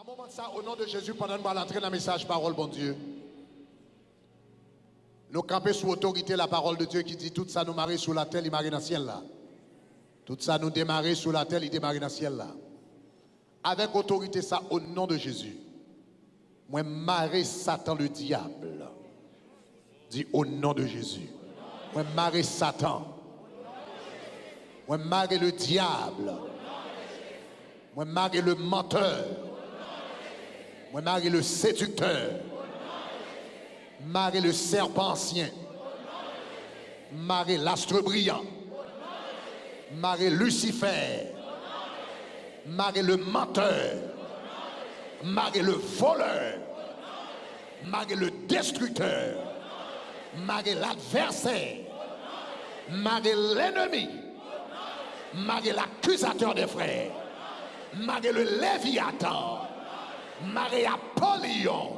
moment de ça, au nom de Jésus, pendant que nous allons entrer dans le message parole, bon Dieu, nous camper sous autorité la parole de Dieu qui dit tout ça nous marie sous la terre, il marie dans le ciel là. Tout ça nous démarrer sous la terre, il démarre dans le ciel là. Avec autorité ça, au nom de Jésus. Moi, marrer Satan le diable. Dis au nom de Jésus. Moi, marrer Satan. Moi, marrer le diable. Moi, marrer le menteur. Moi, marrer le séducteur. Marrer le serpent ancien. Marrer l'astre brillant. Marrer Lucifer. Marrer le menteur. Marrer le voleur. Marrer le destructeur. Marrer l'adversaire. Marrer l'ennemi. Marrer l'accusateur des frères. Marrer le Léviathan. Marrer Apollyon.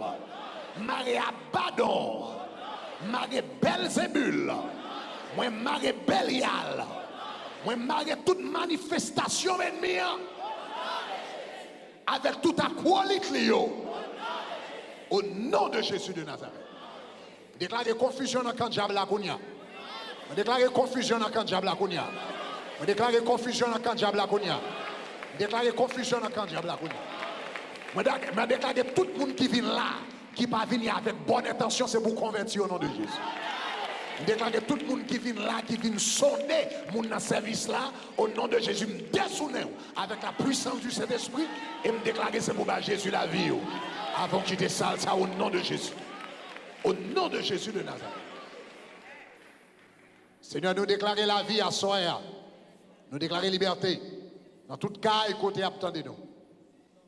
Marrer Abaddon. Marrer Belzébul. Moi marrer Bélial. Moi marrer toute manifestation ennemie avec tout acolyte au nom de Jésus de Nazareth. Déclarez confusion dans le camp de diable la Kounia. Déclarez confusion dans le camp de diable la Kounia. Déclarez confusion dans le camp de diable la Kounia. Déclarez confusion dans le camp de diable la Kounia. Mais déclarez tout le monde qui vient là, qui ne va pas venir avec bonne intention, c'est pour convertir au nom de Jésus. Déclarez tout le monde qui vient là, qui vient sonner mon service là, au nom de Jésus, me dessouner avec la puissance du Saint-Esprit et me déclarer c'est pour Jésus la vie. Avant qu'il te sale ça au nom de Jésus. Au nom de Jésus de Nazareth. Seigneur, nous déclarer la vie à soi. Nous déclarer liberté. Dans toute caille, côté attendez-nous.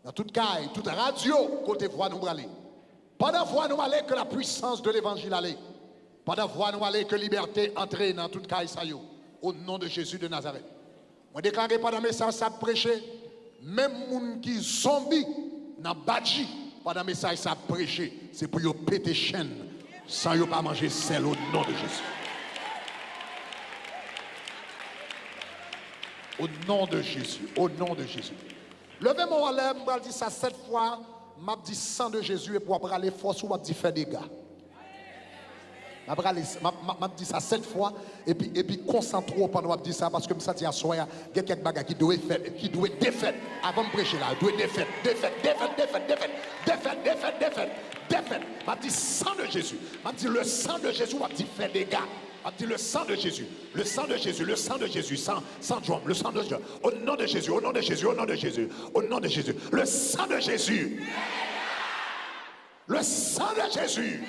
Dans toute caille, toute radio, côté voix nous aller. Pendant voix nous aller que la puissance de l'évangile allait. Pendant voix nous aller que liberté entre dans toute caille sayo. Au nom de Jésus de Nazareth. Moi déclarer pendant le message ça prêcher. Même moun qui zombie dans badji pendant le message ça prêcher. C'est pour yo péter chaîne sans yo pas manger sel au nom de Jésus. Au nom de Jésus, au nom de Jésus. Levez mon lèvre, je vais dire ça 7 fois, je dis sang de Jésus et pour après aller force ou je dis faire des gars. Je dis ça 7 fois et puis concentre-toi pendant que je dis ça parce que je me sens à soi, il y a quelques bagages qui doivent être défaites avant de prêcher là. Doivent défaites. Je dis sang de Jésus. Je dis le sang de Jésus, je dis faire des gars. On dit le sang de Jésus, le sang de Jésus, le sang de Jésus, sans drum, le sang de Jésus, au nom de Jésus, au nom de Jésus, au nom de Jésus, au nom de Jésus, le sang de Jésus, le sang de Jésus,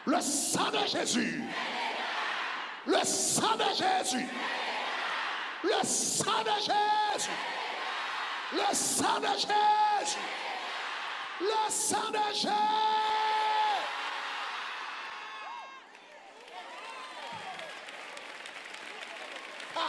le sang de Jésus, le sang de Jésus, le sang de Jésus, le sang de Jésus, le sang de Jésus.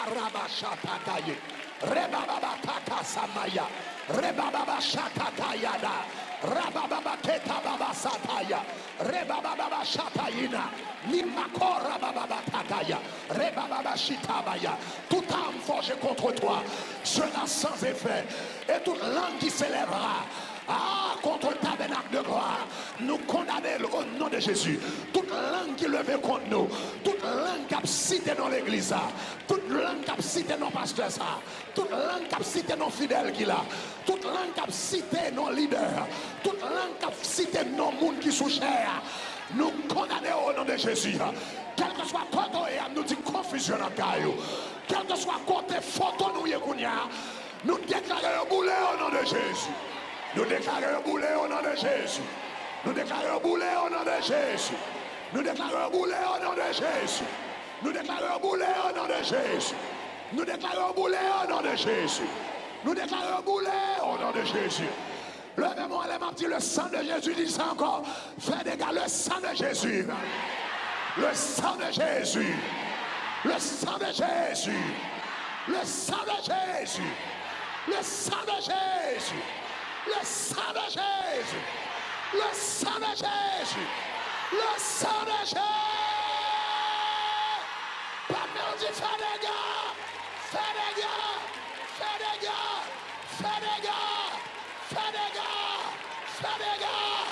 Rabashatataye, Rebababa Kata Samaya, Rebababa Shatatayada, Rabababa Keta Baba Sataya, Rebababa Shatayina, Limakora Baba Tataya, Rebababa Shitabaya, toute âme forgée contre toi sera sans effet, et toute langue qui s'élèvera contre le tabernacle de gloire, nous condamnons au nom de Jésus. Toute langue qui levait contre nous, toute langue qui a cité dans l'église, toute langue qui a cité nos pasteurs, toute langue qui a cité nos fidèles qui là, toute langue qui a cité nos leaders, toute langue qui a cité nos monde qui sont chers, nous condamnons au nom de Jésus. Quel que soit côté, nous dit confusion dans le caillou. Quel que soit côté photo, nous déclarons boulet au nom de Jésus. Nous déclarons boulet au nom de Jésus. Nous déclarons boulet au nom de Jésus. Nous déclarons boulet au nom de Jésus. Nous déclarons boulet au nom de Jésus. Nous déclarons boulet au nom de Jésus. Nous déclarons boulet au nom de Jésus. Levez-moi les mains, dit le sang de Jésus, dit ça encore. Fais des gars, le sang de Jésus. Le sang de Jésus. Le sang de Jésus. Le sang de Jésus. Le sang de Jésus. Le sang de Jésus, le sang de Jésus, le sang de Jésus. Pas merde, fais des gars, fais des gars, fais des gars, fais des gars, fais des gars. Fais dégâts.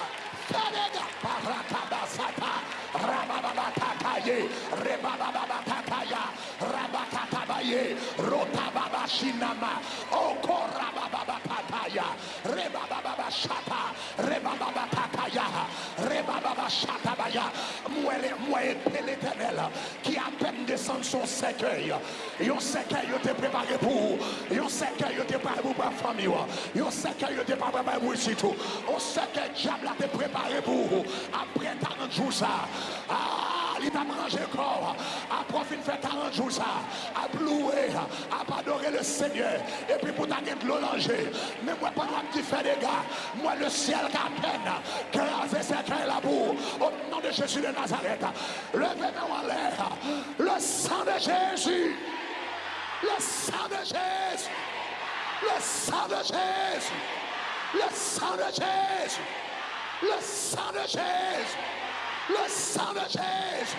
Fais dégâts. Parakabasata. Rabababatakaye. Rebababatakaya. Rabakatabaye. Rotababashinama. Okorabababataya. Rebababashata. Rebababatakaya. Rebababashatabaya. Moi épée l'Éternel qui à peine descend son cercueil. Yon cercueil yo te préparé pour. Yon cercueil yo te préparé pour la famille. Yon cercueil yo te préparé pour ici tout. On cercueil diable a te préparé pour. Après 40 jours ça. Ah, il t'a mangé corps. Après fin fait 40 jours ça. À louer, à adorer le Seigneur. Et puis pour t'aller de l'eau langer. Mais moi pendant que tu fais des gars, moi le ciel qu'à peine. Crasé cercueil là pour. Au nom de Jésus de Nazareth. Levez-nous en l'air. Le sang de Jésus. Le sang de Jésus. Le sang de Jésus. Le sang de Jésus. Le sang de Jésus. Le sang de Jésus.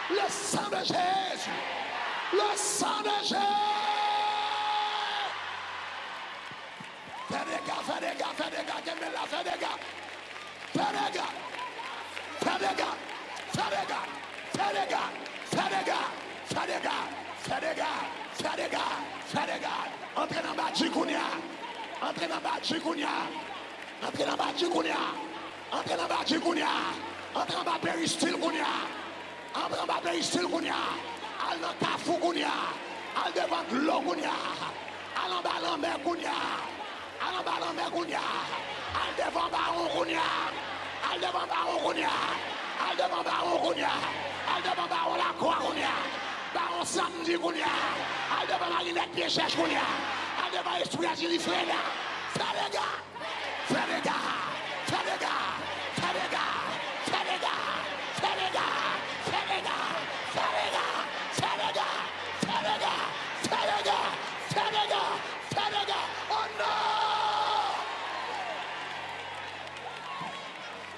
Le sang de Jésus. Le sang de Jésus. Fais des gars, fais des gars, fais des gars, fais des gars, fais des gars. Fais des gars. Fais des gars. Fais des gars. Fais des gars. Fais des gars. Fais des gars. Fais des gars. Fais des gars. Fais des gars. Entrez dans bas Djikounia. Entrez dans bas Djikounia. Entrez dans bas Djikounia. Entrez dans bas Djikounia. Entrez dans bas Péristyle Kounia. Entrez dans bas Péristyle Kounia. Al dans Kafou Kounia. Al devant l'eau Kounia. Al en bas l'enmer Kounia. Al en bas l'enmer Kounia. Al devant Baron Kounia. Al devant Baron Kounia. Al devant Baron Kounia. Al devant Baron la Croix Kounia. Baron Samedi Kounia. Al devant Marinette Piéchèche Kounia. Al devant Esprit Agili Freda. Fais les gars. Fais les gars. Fais les gars. Fais les gars. Fais les gars. Fais les gars. Fais les gars. Fais les gars. Fais les gars. Fais les gars. Fais les gars. Fais les gars. Fais les gars. Oh non.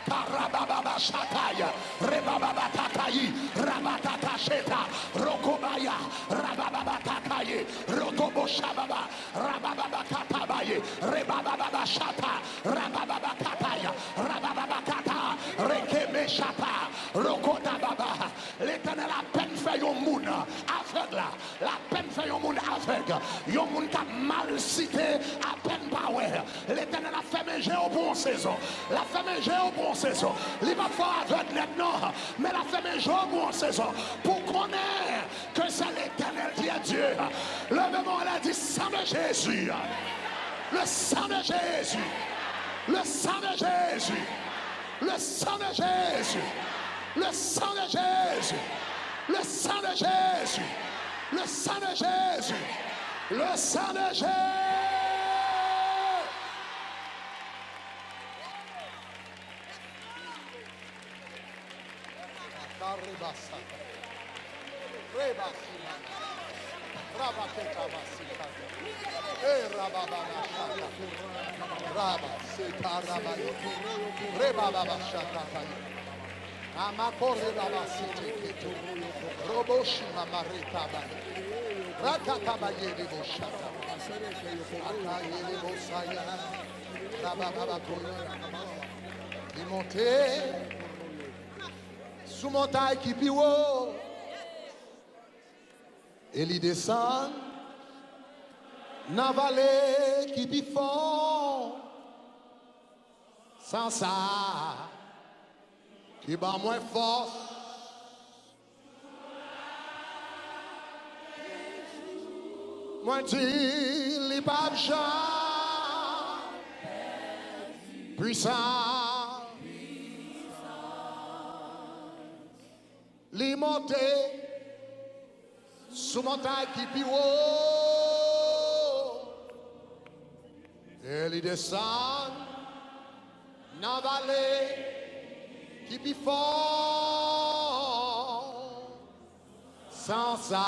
Karababa Shataya, Rebaba Tatayi, Rabatata Sheta, Rokobaya, Rababa Tataye, Rotobo Shababa, Rababa Katabaye, Rebaba Shata, Rababa Kataya, Rababa Kata, Rekeme Shata, Rokota Baba. L'Éternel a peine fait yon moun aveugle, la peine fait yon moun aveugle, yon moun qui a mal cité à peine pas ouais. L'Éternel a fait manger au bon saison, la fait manger au bon saison. Il va faire aveugle maintenant, mais la fait manger au bon saison pour connaître que c'est l'Éternel qui est Dieu. Le moment elle a dit sang de Jésus, le sang de Jésus, le sang de Jésus, le sang de Jésus. Le sang de Jésus, le sang de Jésus, le sang de Jésus, le sang de Jésus. Amakore baba sete keto roboshi mamareta bale rakata bayele boshata akayele bosaya baba baba koya il montait sous montagne qui piwo et il descend dans vallée qui pifond sans ça qui bat moins force. Moi dis, les papes puissant, les montées sous montagne qui pis haut, et les descendent dans la vallée qui pis fort, sans ça,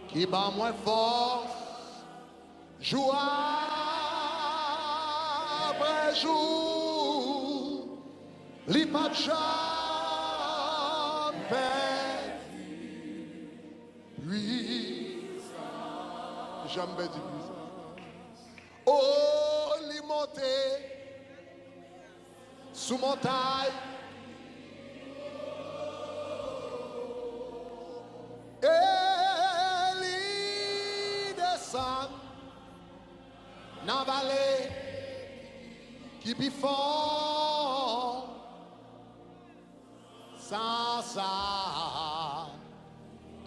qui bat moins force, jour après jour, les papes puissant, jamais dit puissant. Oh, les montées sous montagne. Et descend dans la vallée qui est fort. Sans ça,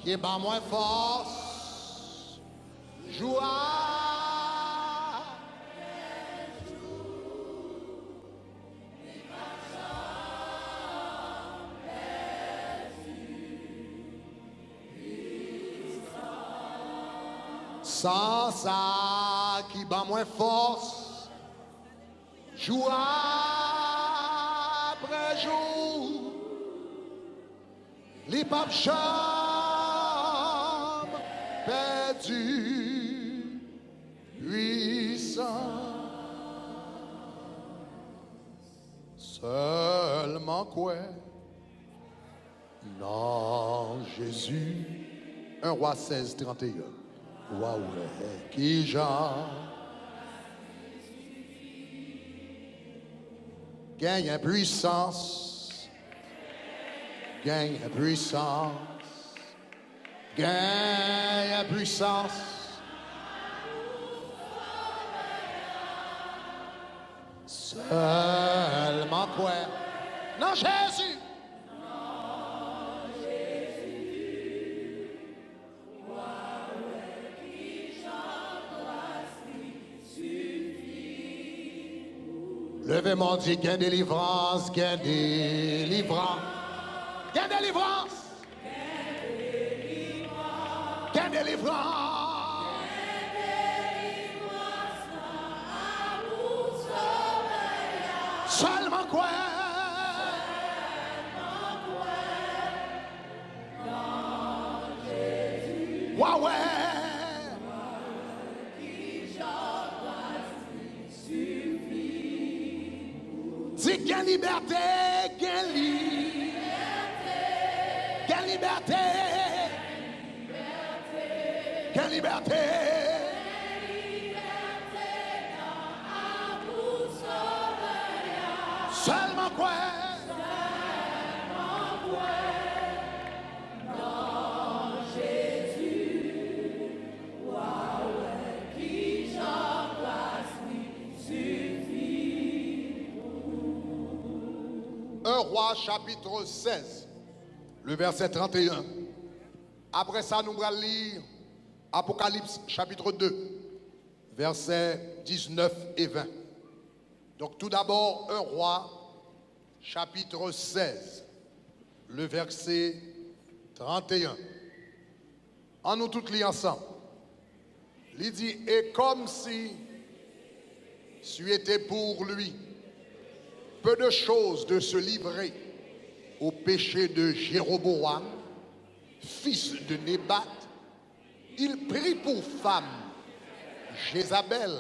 qui est pas moins force. Joie. Sans ça qui bat moins force, jour après jour, les papes chambre perdu, puissant. Seulement quoi? Non, Jésus. 1 Roi 16, 31. Waouh, qui genre gagne puissance, gagne puissance, gagne puissance. Seulement quoi? Non, Jésus. Levez-moi, dit, gain délivrance, gain délivrance, gain délivrance, gain délivrance, seulement quoi? Waouh, ouais. Dis gain liberté, gain liberté, gain liberté, gain liberté, seulement quoi? Roi chapitre 16, le verset 31. Après ça, nous allons lire Apocalypse chapitre 2, versets 19 et 20. Donc tout d'abord, 1 Roi chapitre 16, le verset 31. En nous toutes lire ensemble. Il dit, et comme si c'eût été pour lui peu de choses de se livrer au péché de Jéroboam, fils de Nébat, il prit pour femme Jézabel,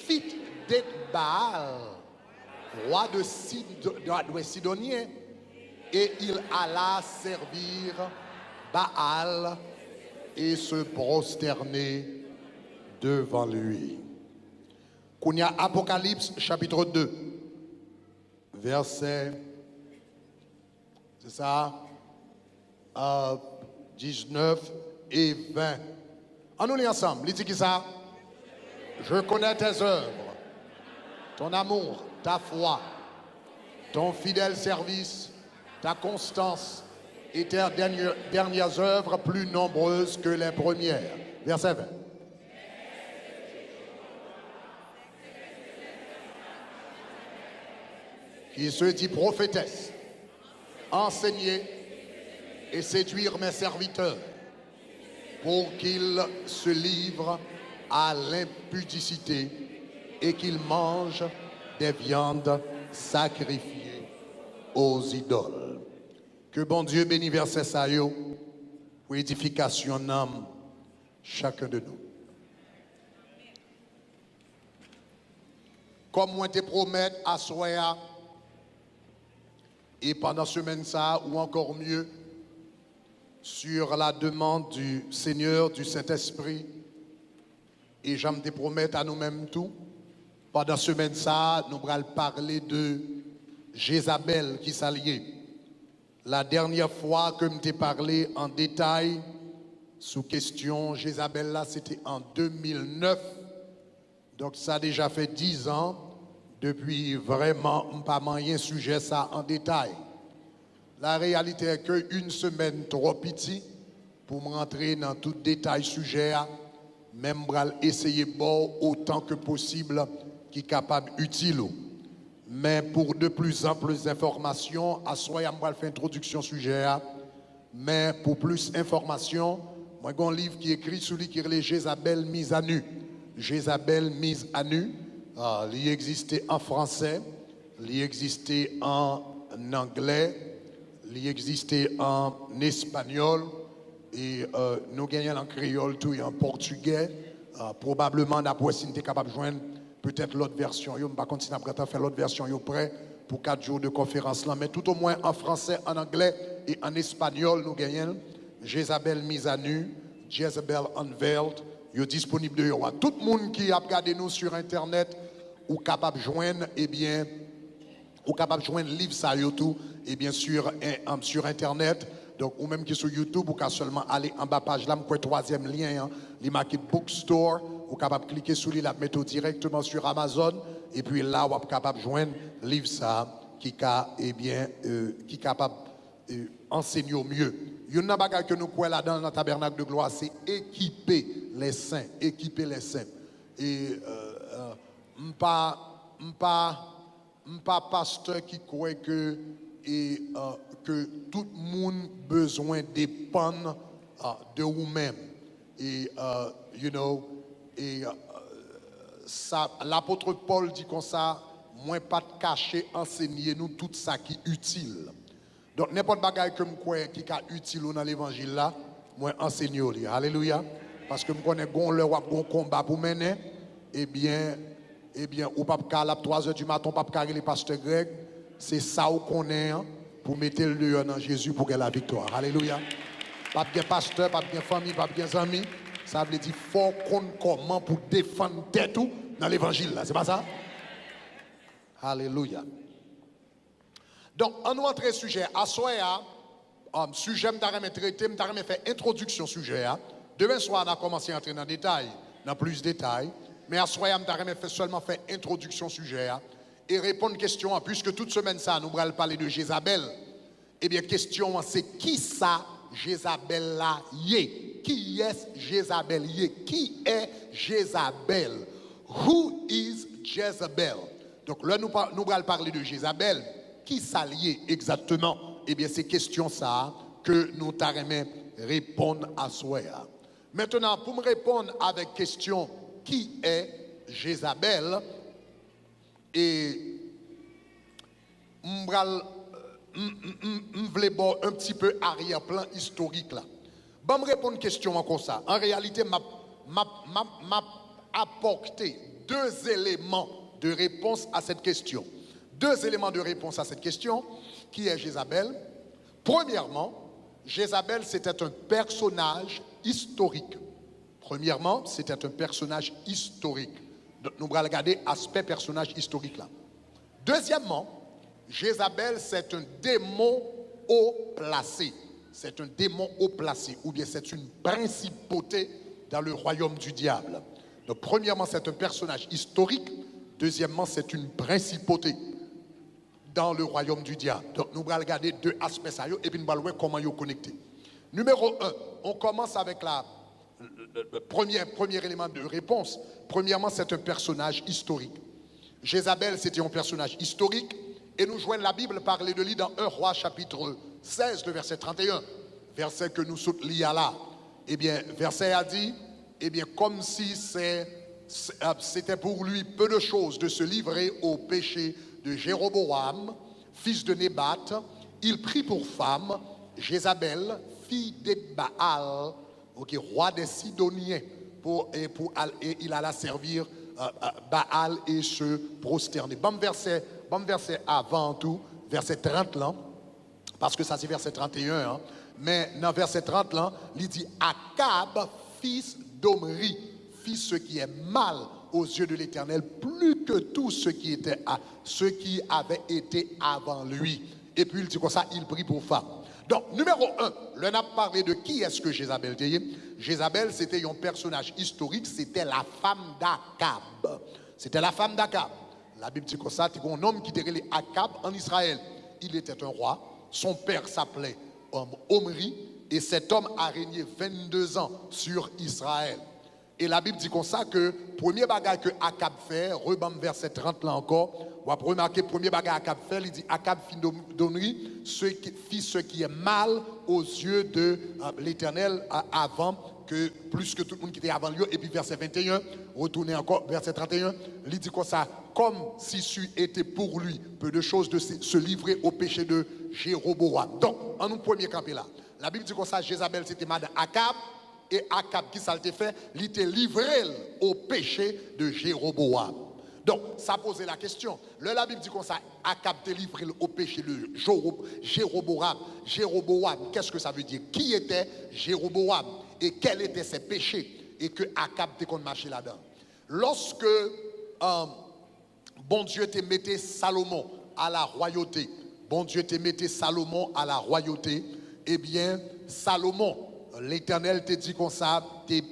fille d'Ethbaal, roi de Sidonien, et il alla servir Baal et se prosterner devant lui. Kounia Apocalypse chapitre 2. Verset, c'est ça, 19 et 20. En nous lit ensemble, il dit qui ça? Je connais tes œuvres, ton amour, ta foi, ton fidèle service, ta constance et tes dernières œuvres plus nombreuses que les premières. Verset 20. Qui se dit prophétesse, enseigner et séduire mes serviteurs pour qu'ils se livrent à l'impudicité et qu'ils mangent des viandes sacrifiées aux idoles. Que bon Dieu bénisse verset ça yo pour édification d'âme chacun de nous. Comme moi te promets à Soya, et pendant semaine ça, ou encore mieux, sur la demande du Seigneur, du Saint-Esprit, et j'aime te promettre à nous-mêmes tout, pendant semaine ça, nous allons parler de Jézabel qui s'alliait. La dernière fois que je t'ai parlé en détail sous question Jézabel là, c'était en 2009. Donc ça a déjà fait 10 ans. Depuis vraiment, pas moyen sujet ça en détail. La réalité est qu'une semaine trop petit pour me rentrer dans tout détail sujet, même essayer bon autant que possible qui est capable utile. Mais pour de plus amples informations, à soi, je vais faire introduction sujet. Mais pour plus d'informations, moi j'ai un livre qui est écrit sur lui qui est Jézabel mise à nu. Jézabel mise à nu. Il existait en français, il existait en anglais, il existait en espagnol et nous gagnons en créole tout et en portugais. Probablement, d'après si nous sommes capables de joindre peut-être l'autre version. Je ne vais pas continuer à faire l'autre version prêt pour 4 jours de conférence là, mais tout au moins en français, en anglais et en espagnol, nous gagnons Jézabel mise à nu, Jezebel unveiled. Il est disponible de tout le monde qui a regardé nous sur internet ou capable de joindre ou capable de joindre livre ça tout et bien sûr sur internet. Donc ou même qui sur YouTube ou qu'à seulement aller en bas page là, me troisième lien, il marqué bookstore, ou capable de cliquer sur lui la mettre directement sur Amazon et puis là on est capable de joindre livre ça qui qui capable enseigner au mieux. Il y a une bagaille que nous croyons là dans le tabernacle de gloire, c'est équiper les saints, équiper les saints. Et pas pasteur qui croit que tout le monde besoin dépend de vous-même. Et ça, l'apôtre Paul dit comme ça, moins pas de cacher, enseigner nous tout ça qui est utile. Donc n'importe bagaille que je crois qui est utile dans l'évangile là, moi enseigne. Alléluia. Parce que je connais un combat pour mener, eh bien, ou pas à 3 heures du matin, pas carrer les pasteurs grecs, c'est ça qu'on connaît pour mettre le lieu dans Jésus pour gagner la victoire. Alléluia. Pas de pasteur, pas de famille, pas de amis. Ça veut dire qu'il faut qu'on comment pour défendre tête dans l'évangile là. C'est pas ça? Alléluia. Donc, on nous entre sujet. À soir, sujet, je vais traiter, je vais faire introduction sujet. Demain soir, on a commencé à entrer dans détail, dans plus de détails. Mais à soir, je vais seulement faire introduction sujet et répondre aux questions. Puisque toute semaine, ça, nous allons parler de Jézabel. Eh bien, question, c'est qui ça, Jézabel là, yé? Qui est Jézabel yé? Qui est Jézabel? Who is Jezebel? Donc là, nous allons parler de Jézabel. Qui s'allie exactement? Eh bien, c'est question ça que nous t'arrêtons répondre à soi. Maintenant, pour me répondre avec question qui est Jézabel, et je voulais un petit peu arrière-plan historique là. Bon, me répondre question comme ça. En réalité, m'a apporté 2 éléments de réponse à cette question. 2 éléments de réponse à cette question. Qui est Jézabel? Premièrement, Jézabel, c'était un personnage historique. Premièrement, c'était un personnage historique. Donc, nous allons regarder l'aspect personnage historique là. Deuxièmement, Jézabel, c'est un démon haut placé. C'est un démon haut placé, ou bien c'est une principauté dans le royaume du diable. Donc, premièrement, c'est un personnage historique. Deuxièmement, c'est une principauté dans le royaume du diable. Donc, nous allons regarder 2 aspects ça et puis nous allons voir comment ils sont connectés. Numéro 1, on commence avec le premier élément de réponse. Premièrement, c'est un personnage historique. Jézabel, c'était un personnage historique. Et nous joignons la Bible parler de lui dans 1 Roi chapitre 16, le verset 31. Verset que nous sautons là. Eh bien, verset a dit, eh bien, comme si c'était pour lui peu de choses de se livrer au péché de Jéroboam, fils de Nébat. Il prit pour femme Jézabel, fille de Baal, roi des Sidoniens, et il alla servir Baal et se prosterner. Bon verset avant tout, verset 30 là, parce que ça c'est verset 31, mais dans verset 30 là, il dit Akab, fils d'Omri, fils ce qui est mal aux yeux de l'Éternel plus que tous ceux qui avaient été avant lui. Et puis il dit comme ça, il prit pour femme. Donc, numéro 1, l'on a parlé de qui est-ce que Jézabel était. Jézabel, c'était un personnage historique, c'était la femme d'Akab. C'était la femme d'Akab. La Bible dit comme ça, c'était un homme qui était appelé Akab en Israël. Il était un roi, son père s'appelait Omri, et cet homme a régné 22 ans sur Israël. Et la Bible dit comme ça que premier bagage que Akab fait, rebam verset 30 là encore, on va remarquer premier bagage Akab fait, il dit Akab fit donnerie, fit ce qui est mal aux yeux de l'Éternel avant que plus que tout le monde qui était avant lui. Et puis verset 21, retournez encore verset 31, il dit comme ça, comme si c'eût été pour lui peu de choses de se livrer au péché de Jéroboam. Donc, en nous premier campé là, la Bible dit comme ça, Jézabel c'était madame Akab. Et Akab, qui ça le fait, il était livré au péché de Jéroboam. Donc, ça posait la question. La Bible dit comme ça, Akab était livré au péché de Jéroboam. Jéroboam, qu'est-ce que ça veut dire? Qui était Jéroboam? Et quels étaient ses péchés? Et que Akab était qu'on marchait là-dedans. Lorsque bon Dieu te mettait Salomon à la royauté, eh bien, Salomon, l'Éternel te dit comme ça, il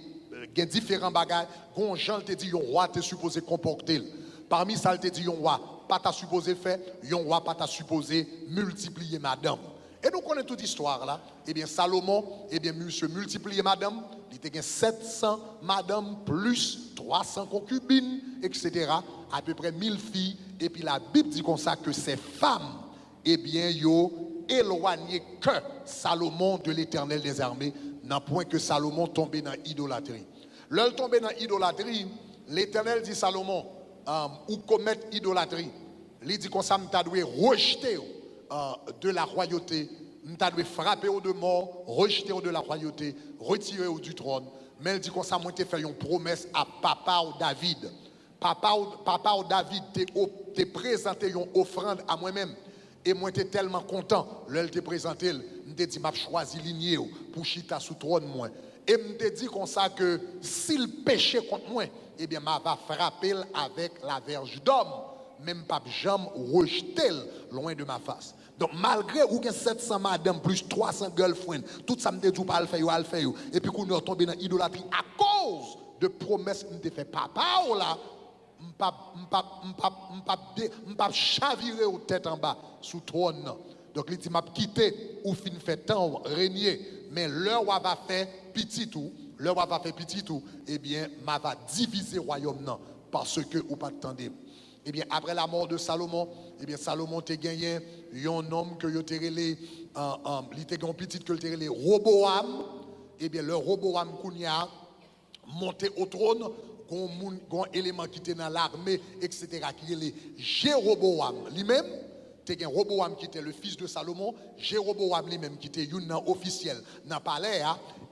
y a différents bagages. Quand Jean te dit, un roi te supposé comporter. Parmi ça, il te dit, un roi pas t'a supposé faire, un roi pas t'a supposé multiplier madame. Et nous connaissons toute l'histoire là. Eh bien, Salomon, eh bien, monsieur multiplier madame, il était 700 madame plus 300 concubines, etc. À peu près 1000 filles. Et puis la Bible dit comme ça que ces femmes, eh bien, yo éloigné que Salomon de l'Éternel des armées, n'a point que Salomon tombé dans l'idolâtrie. L'heure tombé dans l'idolâtrie, l'Éternel dit Salomon, ou commettre idolâtrie, il dit comme ça, tu dois rejeter de la royauté, tu dois frapper de mort, rejeter de la royauté, retirer du trône. Mais il dit comme ça, moi tu fait une promesse à papa ou David. Papa ou David t'es présenté une offrande à moi-même. Et moi, j'étais tellement content. Là, te présenté, je t'ai dit, je choisi lignée pour chita sous trône moi. Et je t'ai dit comme ça que s'il péchait contre moi, eh bien, je vais frapper avec la verge d'homme. Même pas jamais rejeter loin de ma face. Donc, malgré ou que 700 madame plus 300 girlfriends, tout ça me dit, pas le faire, et puis qu'on est tombé dans l'idolâtrie à cause de promesses que je fait papa ou là. M'pas chavirer aux têtes en bas sous trône. Donc il dit m'a quitté ou fin fait temps régner, mais l'heure va faire petit tout, eh bien m'a va diviser royaume non parce que ou pas attendez. Eh bien après la mort de Salomon, eh bien Salomon t'a gagné un homme que yo t'a relé il t'a gagné petit que le t'a relé Roboam. Eh bien le Roboam Kounia monté au trône. Un élément qui était dans l'armée, etc., qui est le Jéroboam lui-même. Tu as Roboam qui était le fils de Salomon, Jéroboam lui-même qui était un officiel dans le palais,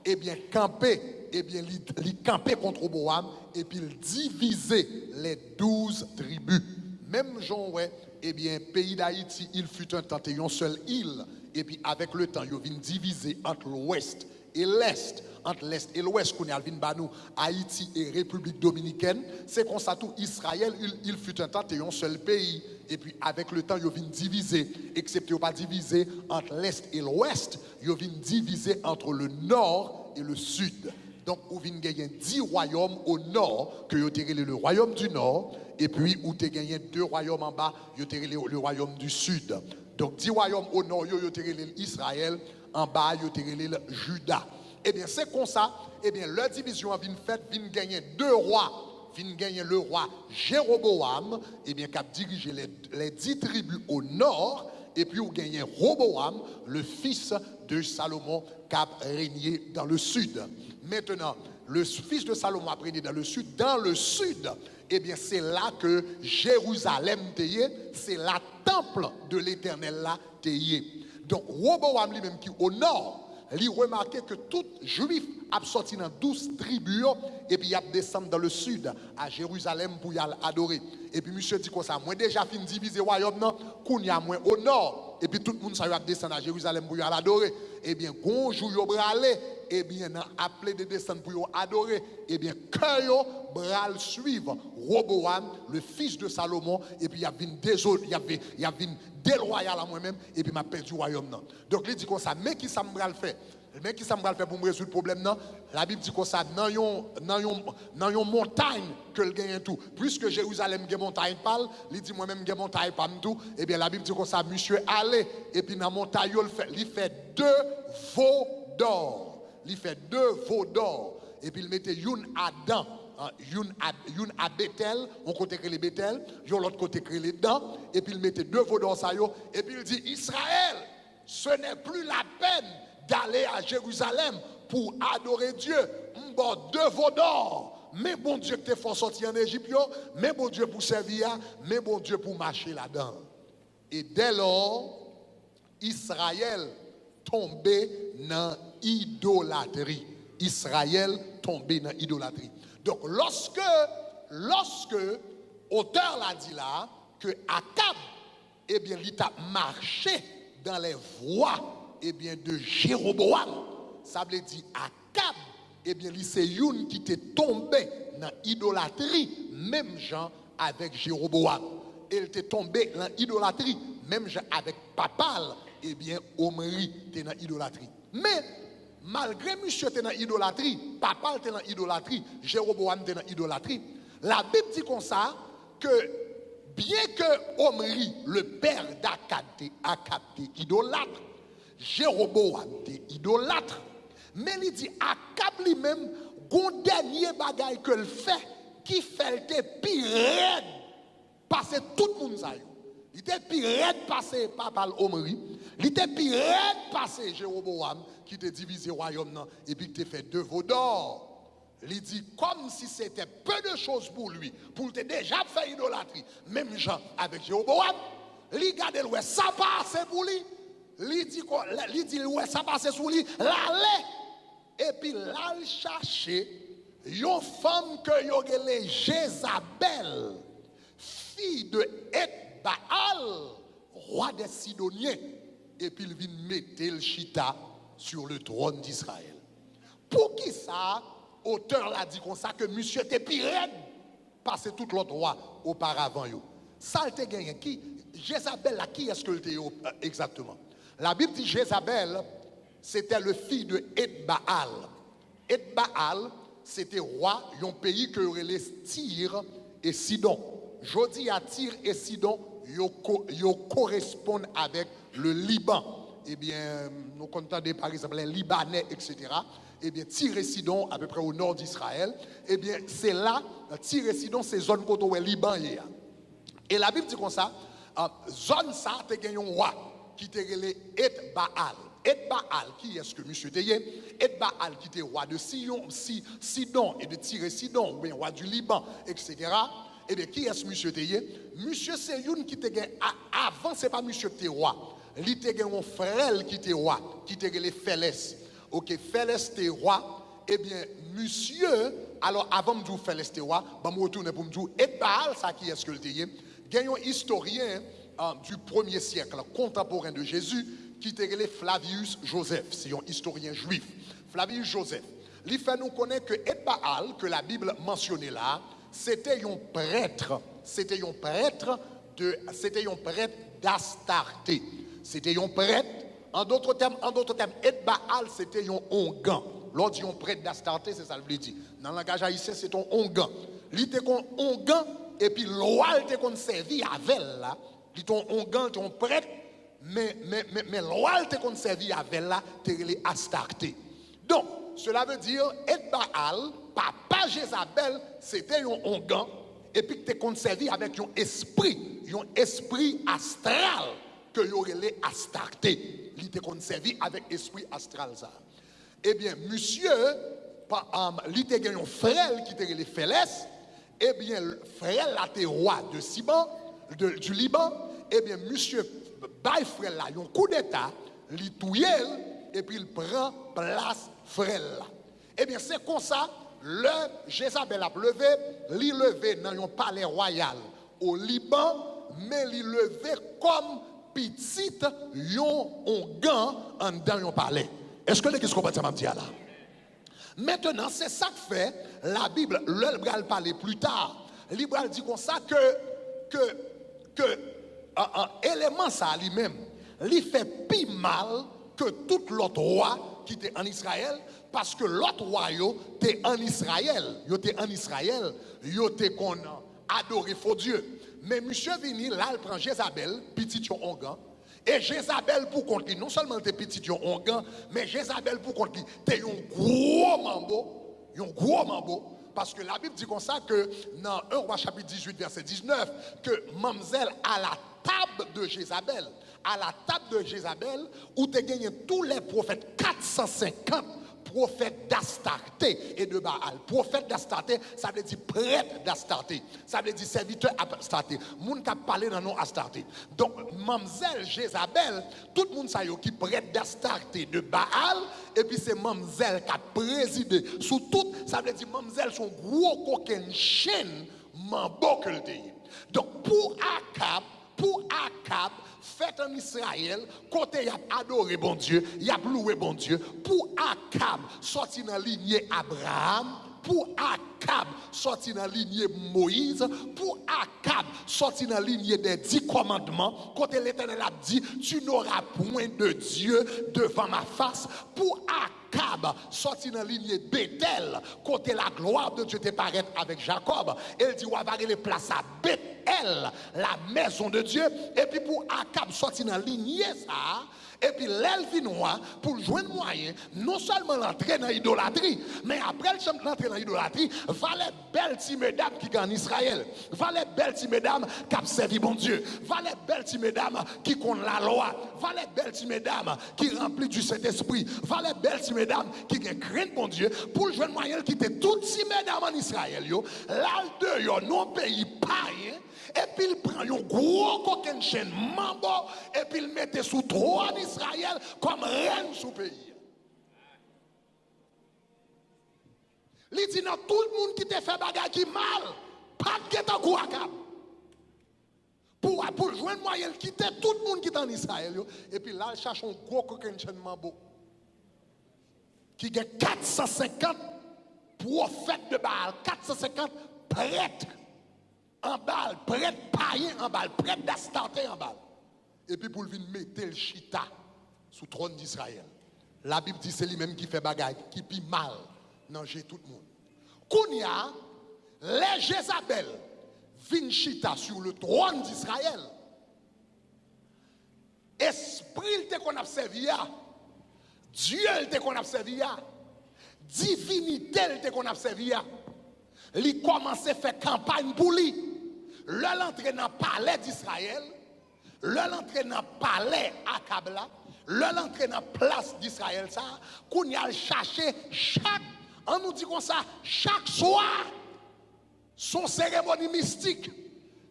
et bien campé, il campait contre Roboam, et puis il divisait les 12 tribus. Même Jean, ouais, eh bien, pays d'Haïti, il fut un temps, une seule île, et puis avec le temps, il vient diviser entre l'ouest et l'est. Entre l'Est et l'Ouest, qu'on a vu Banou, Haïti et République Dominicaine, c'est comme ça tout Israël, il fut un temps, un seul pays. Et puis avec le temps, il vient diviser, excepté pas diviser entre l'Est et l'Ouest, il vient diviser entre le Nord et le Sud. Donc, il vient gagner 10 royaumes au Nord, que vous avez le royaume du Nord, et puis vous avez gagné 2 royaumes en bas, vous avez le royaume du Sud. Donc, 10 royaumes au Nord, vous avez Israël, en bas, vous avez Juda. Eh bien, c'est comme ça, eh bien, leur division a vient gagner 2 rois, vient gagner le roi Jéroboam, eh bien, qui a dirigé les 10 tribus au nord, et puis vous gagnez Roboam, le fils de Salomon, qui a régné dans le sud. Maintenant, le fils de Salomon a régné dans le sud. Dans le sud, eh bien, c'est là que Jérusalem est, c'est la temple de l'Éternel là est. Donc, Roboam lui-même qui au nord, il remarquait que tout juif a sorti dans 12 tribus et puis il a descendu dans le sud à Jérusalem pour y aller adorer. Et puis monsieur dit comme ça, moi déjà fin diviser royaume non, qu'on y a moins au nord et puis tout le monde ça va descendre à Jérusalem pour y aller adorer. Et bien gonjou yo bralé et bien appelé de descendre pour y adorer et bien cœur yo bral suivre Roboam le fils de Salomon et puis il y a vinn désolé, il y a vinn déloyal à moi-même et puis m'a perdu royaume non. Donc il dit comme ça, mais qui ça me bral faire? Mais qui ça me va faire pour me résoudre le problème non? La Bible dit comme ça dans une montagne que le gagne tout. Puisque Jérusalem gagne montagne parle, il dit moi-même gagne montagne pas tout. Et bien la Bible dit comme ça monsieur allez et puis dans montagne il fait 2 veaux d'or. Il fait 2 veaux d'or et puis il mettait une à Dan. Une à Bethel, on côté que les Bethel, l'autre côté que les dents, et puis il mettait 2 veaux d'or ça yo, et puis il dit Israël, ce n'est plus la peine d'aller à Jérusalem pour adorer Dieu. Bon, 2 veaux d'or. Mais bon Dieu que t'es fort sorti en Égypte, mais bon Dieu pour servir, mais bon Dieu pour marcher là-dedans. Et dès lors, Israël tombé dans idolâtrie. Israël tombé dans idolâtrie. Donc lorsque auteur l'a dit là que Akab eh bien il a marché dans les voies eh bien de Jéroboam, ça veut dire Akab eh bien c'est une qui était tombé dans idolâtrie même gens avec Jéroboam. Il était tombé dans idolâtrie même gens avec Papal eh bien Omri était dans idolâtrie. Mais malgré monsieur était dans idolâtrie, Papal était dans idolâtrie, Jéroboam était dans idolâtrie, la Bible dit comme ça que bien que Omri, le père d'Akab était idolâtre, Jéroboam était idolâtre, mais il dit Akab lui-même, gon dernier bagaille que le fait, qui fait le pire raide, parce que tout le monde ça. Il était pire raide passé Papal Omri, il était pire raide passé Jéroboam, qui te divisé le royaume et puis qui te fait 2 veaux d'or. Il dit comme si c'était peu de choses pour lui, pour te déjà faire idolâtrie. Même Jean avec Jéroboam, il regarde ouais ça passe pour lui. Il dit ouais ça passe sur lui, l'aller et puis là il chercher une femme que yo gele Jézabel, fille de Baal, roi des Sidoniens, et puis il vient mettre le chita sur le trône d'Israël. Pour qui ça, auteur l'a dit comme ça que monsieur était pire parce que tout l'autre roi auparavant. Ça il gagné qui? Jézabel là, qui est-ce que était exactement? La Bible dit Jézabel, c'était le fils de Baal. Baal, c'était roi d'un pays que relais Tyr et Sidon. Jodi à Tyr et Sidon, ils correspondent avec le Liban. Eh bien, nous comptons par exemple les Libanais, etc. Eh bien, Tyr et Sidon, à peu près au nord d'Israël, eh bien, c'est là, Tyr et Sidon, c'est zone côté où Liban est. Et la Bible dit comme ça, zone ça, tu as gagné un roi qui te relé Baal. Baal, qui est-ce que monsieur Teye? Baal qui était roi de Sidon et de Tyr et Sidon, ou bien roi du Liban, etc. Eh bien, qui est-ce monsieur Teye? Monsieur, c'est une qui te gagne. Avant, ce n'est pas monsieur qui était roi. Il était un frère qui était roi, qui était les Félès. Ok, Félès était roi. Eh bien, monsieur, alors avant de dire Félès était roi, je me retourne pour me dire, Baal, ça qui est-ce que le était? Il y a un historien du 1er siècle, contemporain de Jésus, qui était Flavius Joseph. C'est un historien juif. Flavius Joseph. Il fait nous connaître que Baal, que la Bible mentionnait là, c'était un prêtre. C'était un prêtre d'Astarté. C'était un prêtre. En d'autres termes, Baal, c'était un ongan. Lorsqu'on dit un prêtre d'Astarté, c'est ça le dit. Dans le langage haïtien, c'est un ongan. Il était un ongan, et puis l'oie était qu'on servi avec là. Il était un ongan, un prêtre, mais l'oie était qu'on servi avec là, c'était Astarté. Donc, cela veut dire, Baal, papa Jézabel, c'était un ongan, et puis tu es servi avec un esprit astral que y aurait les Astarté. Il était servi avec esprit astral ça. Eh bien, monsieur, il était un frère qui était les Félès. Eh bien, le frère là était roi de Siban, du Liban. Eh bien, monsieur, bail frère là, un coup d'état, il touille et puis il prend place frère là. Eh bien, c'est comme ça, le Jézabel a levé, li levé dans un palais royal au Liban, mais li levé comme petite yon ongan en dans un palais. Est-ce que les comprennent ça m'a dit là? Maintenant, c'est ça que fait la Bible, le bral parler plus tard. Le bral dit comme ça que élément ça lui-même, lui fait plus mal que tout l'autre roi qui était en Israël, parce que l'autre roi était en Israël, il était en Israël, il était qu'on adoré faux Dieu. Mais monsieur vini là, il prend Jézabel, petit ongan. Et Jézabel pour contre lui, non seulement t'es petit ongan, mais Jézabel pour contre lui, t'es un gros mambo, parce que la Bible dit comme ça que dans 1 Roi chapitre 18 verset 19, que Mamzelle à la table de Jézabel, où tu gagné tous les prophètes, 450 prophète d'Astarté et de Baal. Prophète d'Astarté, ça veut dire prêtre d'Astarté. Ça veut dire serviteur d'Astarté. Moun qui a parlé dans nom Astarté. Donc, Mamzelle Jézabel, tout le monde sait qui prêtre d'Astarté de Baal, et puis c'est Mamzelle qui a présidé sous tout. Ça veut dire Mamzelle son gros coquin chaîne, mambo que le dit. Donc, pour Akab, fait en Israël, côté y a adoré bon Dieu, y a loué bon Dieu, pour Akab sorti dans la lignée Abraham, pour Akab sorti dans la lignée Moïse, pour Akab sorti dans la lignée des 10 commandements, côté l'Éternel a dit, tu n'auras point de Dieu devant ma face, pour Akab sorti dans la lignée Bethel, côté la gloire de Dieu te paraît avec Jacob, elle dit, on va les places à Bethel, la maison de Dieu, et puis pour Akab sorti dans la lignée ça, et puis l'elvinois, pour joindre moyen, non seulement l'entrer dans l'idolâtrie, mais après l'entrer dans l'idolâtrie, va les belles petites mesdames qui sont en Israël, va les belles petites mesdames qui ont servi bon Dieu, va les belles petites mesdames qui connaissent la loi, va les belles petites mesdames qui remplissent du Saint-Esprit, va les belles petites mesdames qui craignent bon Dieu, pour joindre moyen qui étaient toutes ces mesdames en Israël, là de non pays païen. Et puis il prend un gros coquin chaîne mambo et puis il mettait sous trône d'Israël comme reine sous pays. Il dit non, tout le monde qui te fait bagarre qui mal, pas de guet en coup à cap. Pour joindre moyen, il quitte tout le monde qui est en Israël. Et puis là, il cherche un gros coquin chaîne mambo qui a 450 prophètes de Baal, 450 prêtres. En balle, prêtre païen en balle, prêtre d'Astarté en balle. Et puis pour venir mettre le chita sous le trône d'Israël. La Bible dit c'est lui-même qui fait bagaille, qui pille mal, manger tout le monde. Kounia, les Jézabel viennent chita sur le trône d'Israël. Esprit te qu'on a servi, Dieu te qu'on a servi, divinité te qu'on a servi. Il commence à faire campagne pour lui. L'entrée dans le palais d'Israël, l'entrée dans le palais Akabla, l'entrée dans la place d'Israël, ça, qu'on y a cherché on nous dit comme ça, chaque soir, son cérémonie mystique,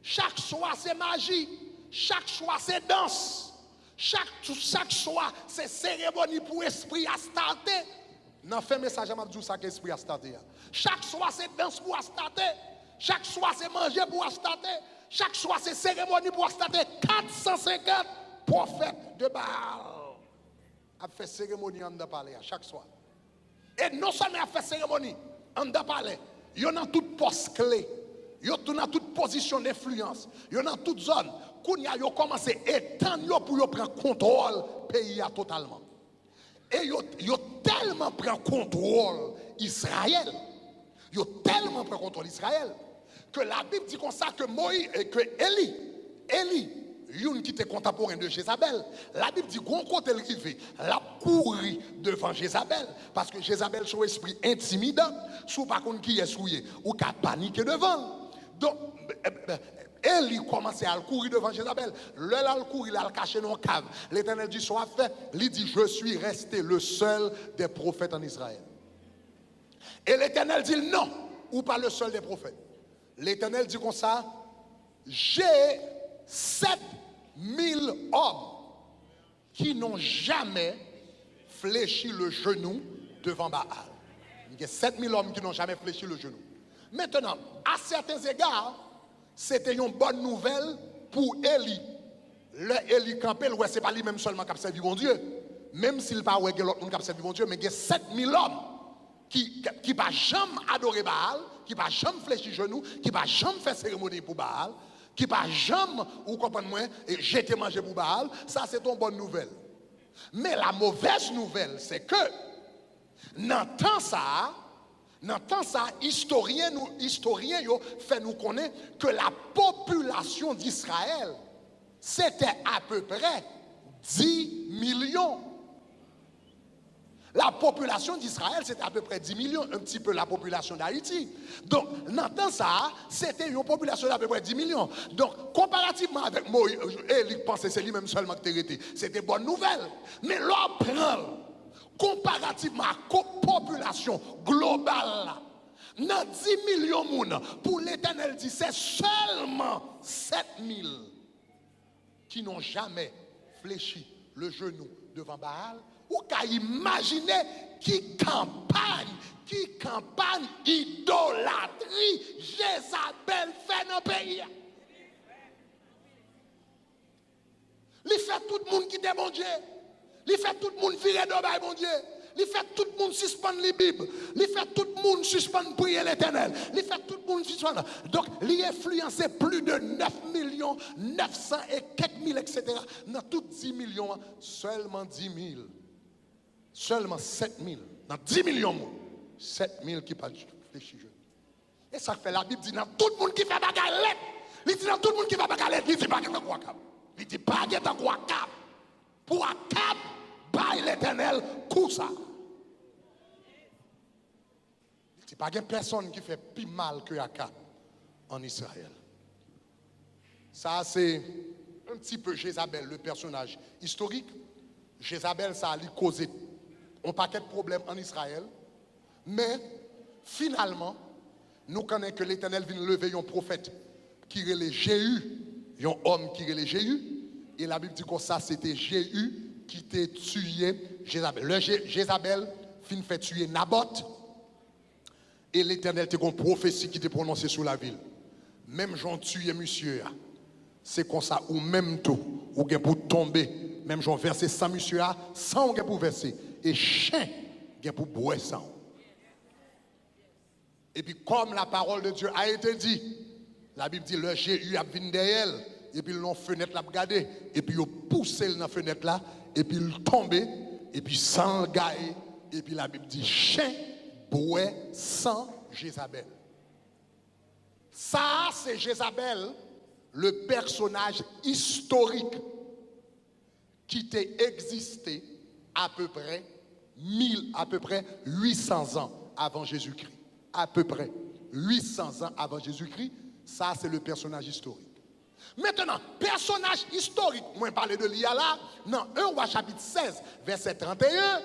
chaque soir c'est magie, chaque soir c'est danse, chaque soir c'est cérémonie pour esprit Astarté. Dans fait message à dit ça qu'esprit Astarté. Chaque soir c'est danse pour Astarté. Chaque soir c'est manger pour Astarté. Chaque soir c'est cérémonie pour Astarté. 450 prophètes de Baal a fait cérémonie en de palais chaque soir. Et non seulement a fait cérémonie en de palais, il y en a toute poste clé. Il y a toute position d'influence. Il y en a toute zone. Quand il a commencé à étendre pour prendre contrôle pays totalement. Et ils ont tellement pris contrôle Israël. Ils ont tellement pris contrôle Israël que la Bible dit comme ça que Moïse et que Élie, une qui était contemporain de Jézabel, la Bible dit qu'on côté le rivé, la courir devant Jézabel parce que Jézabel son esprit intimidant, sous par contre qui est souillé ou qui a paniqué devant. Donc Élie commençait à courir devant Jézabel. Le courir, il a caché dans la cave. L'Éternel dit soit fait. Il dit je suis resté le seul des prophètes en Israël. Et l'Éternel dit non, ou pas le seul des prophètes. L'Éternel dit comme ça, j'ai 7000 hommes qui n'ont jamais fléchi le genou devant Baal. Il y a 7000 hommes qui n'ont jamais fléchi le genou. Maintenant, à certains égards, c'était une bonne nouvelle pour Élie. Le Élie campé, ouais, c'est pas lui-même seulement qui a servi mon Dieu. Même s'il n'a pas l'autre monde qui a servi mon Dieu, mais il y a 7000 hommes qui ne va jamais adorer Baal, qui ne va jamais fléchir genou, qui ne va jamais faire cérémonie pour Baal, qui ne va jamais, ou comprenez-moi, jeter manger pour Baal. Ça, c'est une bonne nouvelle. Mais la mauvaise nouvelle, c'est que, dans le temps ça, historien fait nous connaître que la population d'Israël, c'était à peu près 10 millions. La population d'Israël, c'était à peu près 10 millions, un petit peu la population d'Haïti. Donc, dans le temps ça, c'était une population d'à peu près 10 millions. Donc, comparativement avec Moïse, il pensait que c'est lui-même seulement qui était arrêté. C'était bonne nouvelle. Mais l'on prend, comparativement à la population globale, dans 10 millions de monde, pour l'Éternel dit, c'est seulement 7000 qui n'ont jamais fléchi le genou devant Baal. Ou qu'à imaginer qui campagne idolâtrie Jézabel fait dans le pays. Il fait tout le monde quitter mon Dieu. Il fait tout le monde virer d'obéir mon Dieu. Il fait tout le monde suspendre les Bibles. Il fait tout le monde suspendre prier l'Éternel. Il fait tout le monde suspendre. Donc, il influencé plus de 9 millions, 900 et quelques mille, etc. Dans tous 10 millions, seulement 10 000. Seulement 7000. Dans 10 millions de monde, 7000 qui parlent fléchir. Et ça fait la Bible dit dans tout le monde qui fait bagarre. Il dit dans tout le monde qui fait bagarre. Il dit pas qu'il y a quoi cap. Il dit pas qu'il y a quoi cap. Pour un cap, bail l'Éternel, coup ça. Il dit pas qu'il y a personne qui fait plus mal que Akab en Israël. Ça, c'est un petit peu Jézabel, le personnage historique. Jézabel, ça a causé un paquet de problèmes en Israël. Mais finalement, nous connaissons que l'Éternel vient lever un prophète qui relève Jéhu, un homme qui relève Jéhu. Et la Bible dit que ça, c'était Jéhu qui t'a tué Jézabel. Le Jézabel fin fait tuer Naboth. Et l'Éternel t'a une prophétie qui t'a prononcée sur la ville. Même Jean tué monsieur, c'est comme ça, ou même tout, ou bien pour tomber. Même Jean verser 100 monsieur, sans pour verser. Et chien, pour boire sang. Et puis, comme la parole de Dieu a été dit, la Bible dit, le Jéhu a venu derrière elle, et puis, l'on fenêtre l'a regardé, et puis, il a poussé dans la fenêtre là, et puis, il tombé, et puis, sans gaille, et puis, la Bible dit, chien, boire sans Jézabel. Ça, c'est Jézabel, le personnage historique qui t'est existé à peu près 800 ans avant Jésus-Christ. À peu près 800 ans avant Jésus-Christ, ça c'est le personnage historique. Maintenant, personnage historique, moi je parlais de l'IA là, dans 1 Roi chapitre 16, verset 31,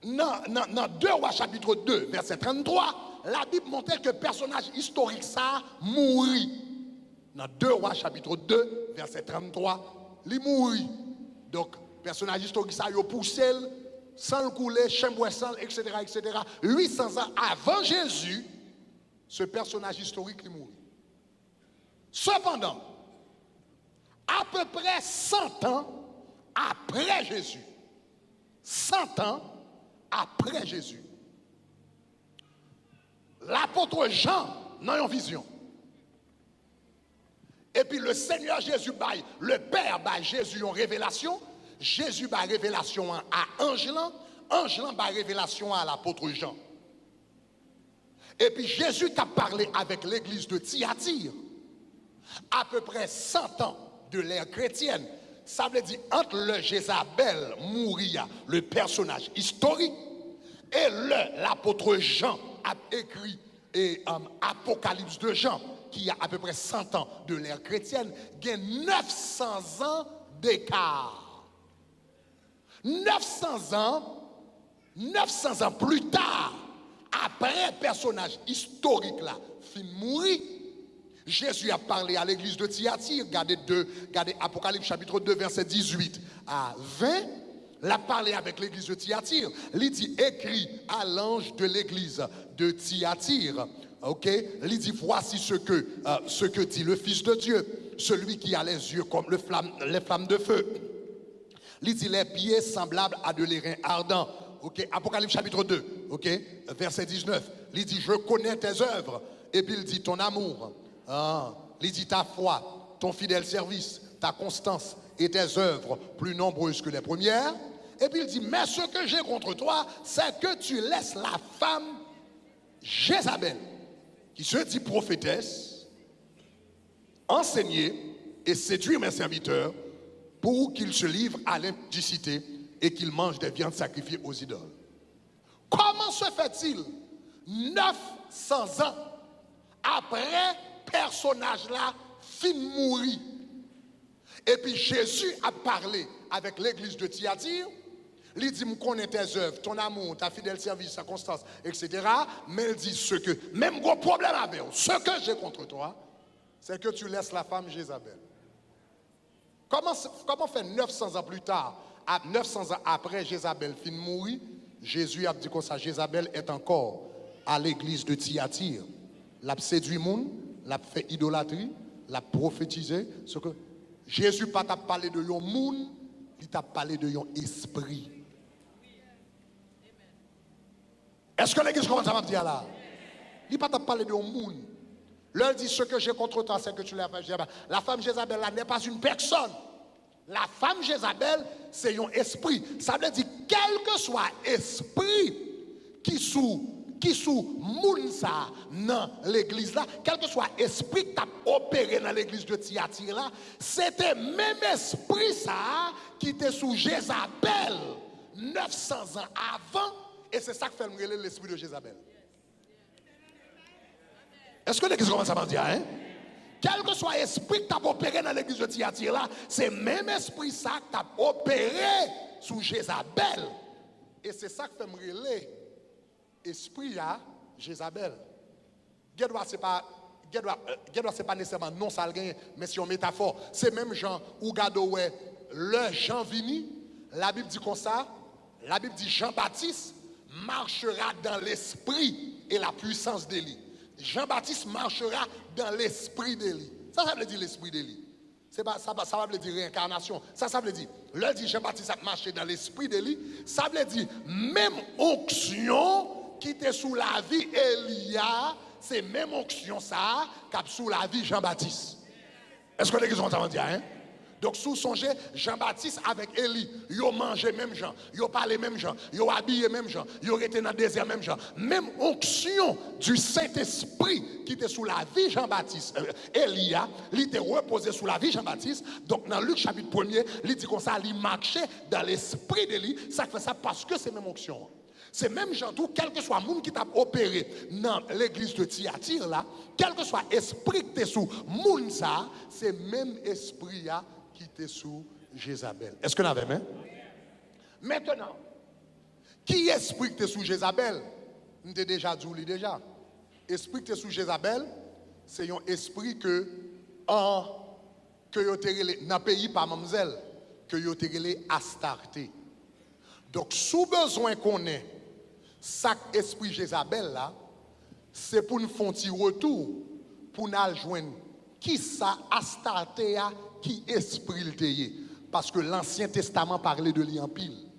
dans 2 Rois chapitre 2, verset 33, la Bible montrait que le personnage historique ça mourit. Dans 2 Rois chapitre 2, verset 33, il mourit. Donc, personnage historique ça, il a poussé sans le couler, chambre sans, etc., etc. 800 ans avant Jésus, ce personnage historique il mourit. Cependant, à peu près 100 ans après Jésus, 100 ans après Jésus, l'apôtre Jean n'a une vision. Et puis le Seigneur Jésus baille, le Père baille Jésus une révélation. Jésus baille révélation à Angelan. Angelan baille révélation à l'apôtre Jean. Et puis Jésus a parlé avec l'église de Thyatire. À peu près 100 ans de l'ère chrétienne. Ça veut dire entre le Jézabel mourir, le personnage historique, et l'apôtre Jean a écrit Apocalypse de Jean, qui a à peu près 100 ans de l'ère chrétienne, il y a 900 ans d'écart. 900 ans plus tard, après un personnage historique là, fin mourir, Jésus a parlé à l'église de Thyatire, regardez Apocalypse chapitre 2, verset 18 à 20. l'a parlé avec l'église de Thyatire. Il dit écrit à l'ange de l'église de Thyatire. Ok, il dit voici ce que dit le Fils de Dieu, celui qui a les yeux comme les flammes de feu. Il dit les pieds semblables à de l'airain ardent. Ok, Apocalypse chapitre 2, ok, verset 19. Il dit je connais tes œuvres. Et puis il dit ton amour. Il dit ta foi, ton fidèle service, ta constance et tes œuvres plus nombreuses que les premières. Et puis il dit mais ce que j'ai contre toi, c'est que tu laisses la femme Jézabel, qui se dit prophétesse, enseigner et séduire mes serviteurs pour qu'ils se livrent à l'impudicité et qu'ils mangent des viandes sacrifiées aux idoles. Comment se fait-il 900 ans après personnage-là fin mourir? Et puis Jésus a parlé avec l'église de Thyatire. Il dit, je connais tes œuvres, ton amour, ta fidèle service, ta constance, etc. Mais il dit ce que, même gros problème avec eux, ce que j'ai contre toi, c'est que tu laisses la femme Jézabel. Comment fait 900 ans plus tard, 900 ans après Jézabel fin mourir, Jésus a dit que ça, Jézabel est encore à l'église de Thyatire. L'a séduit monde, l'a fait idolâtrie, l'a prophétisé. Ce que Jésus pas t'a parlé de yon monde, il t'a parlé de yon esprit. Est-ce que l'église commence à me dire là? Il pas t'a parlé de yon monde. L'un dit ce que j'ai contre toi, c'est que tu l'as fait. La femme Jézabel là n'est pas une personne. La femme Jézabel, c'est un esprit. Ça veut dire, quel que soit esprit qui sous Mounsa dans l'église là, quel que soit esprit qui a opéré dans l'église de Thyatire là, c'était même esprit ça qui était sous Jézabel 900 ans avant, et c'est ça qui fait l'esprit de Jézabel. Est-ce que l'église commence à m'en dire, hein? Quel que soit l'esprit qui a opéré dans l'église de Thyatire là, c'est même esprit ça qui a opéré sous Jézabel. Et c'est ça qui fait me relayer esprit à Jézabel. Guédois c'est pas nécessairement non ça mais c'est une métaphore. C'est même Jean ou Gadoué, le Jean vini, la Bible dit comme ça, la Bible dit Jean-Baptiste marchera dans l'esprit et la puissance d'Élie. Jean-Baptiste marchera dans l'esprit d'Élie. Ça veut dire l'esprit d'Élie. Ça veut dire réincarnation. Ça veut dire, là dit Jean-Baptiste a marché dans l'esprit d'Élie, ça veut dire même onction qui était sous la vie Elia, c'est même onction ça qui est sous la vie Jean-Baptiste. Est-ce que les gens ont dit, hein? Donc, sous songez, Jean-Baptiste avec Élie, ils ont mangé même gens, ils ont parlé même gens, ils ont habillé même gens, ils ont été dans le désert même gens. Même onction du Saint-Esprit qui était sous la vie Jean-Baptiste, Elia, il était reposé sous la vie Jean-Baptiste. Donc, dans Luc chapitre 1er, il dit comme ça, il marchait dans l'esprit d'Élie. Ça fait ça parce que c'est même onction. C'est même gens tout, quel que soit le monde qui t'a opéré dans l'église de Thyatire là, quel que soit l'esprit qui est sous monde ça, c'est même esprit là qui était sous Jézabel. Est-ce que vous avez même? Maintenant, qui esprit qui est sous Jézabel? On t'a déjà dit déjà. Esprit qui est sous Jézabel, c'est un esprit que dans le pays par mademoiselle, que vous avez Astarté. Donc, sous besoin qu'on ait ça esprit Jézabel là, c'est pour nous faire un petit retour, pour nous joindre qui ça Astarté a, qui esprit le teye. Parce que l'Ancien Testament parlait de lui en pile.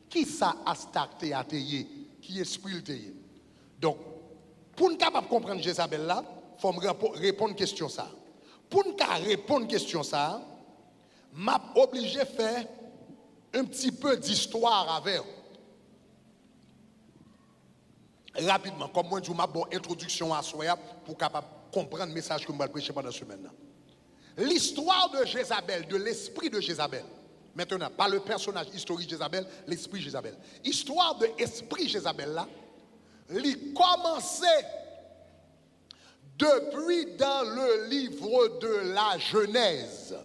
Qui ça Astarté a teye, qui esprit le teye. Donc, pour nous capable comprendre Jézabel là, il faut me répondre à question ça. Pour nous répondre à question ça, m'a obligé de faire un petit peu d'histoire avec. Rapidement, comme moi, je m'a bonne introduction à soi pour capable comprendre le message que je vais prêcher pendant la semaine. L'histoire de Jézabel, de l'esprit de Jézabel. Maintenant, pas le personnage historique Jézabel, l'esprit Jézabel. Histoire de l'esprit Jézabel là, il commençait depuis dans le livre de la Genèse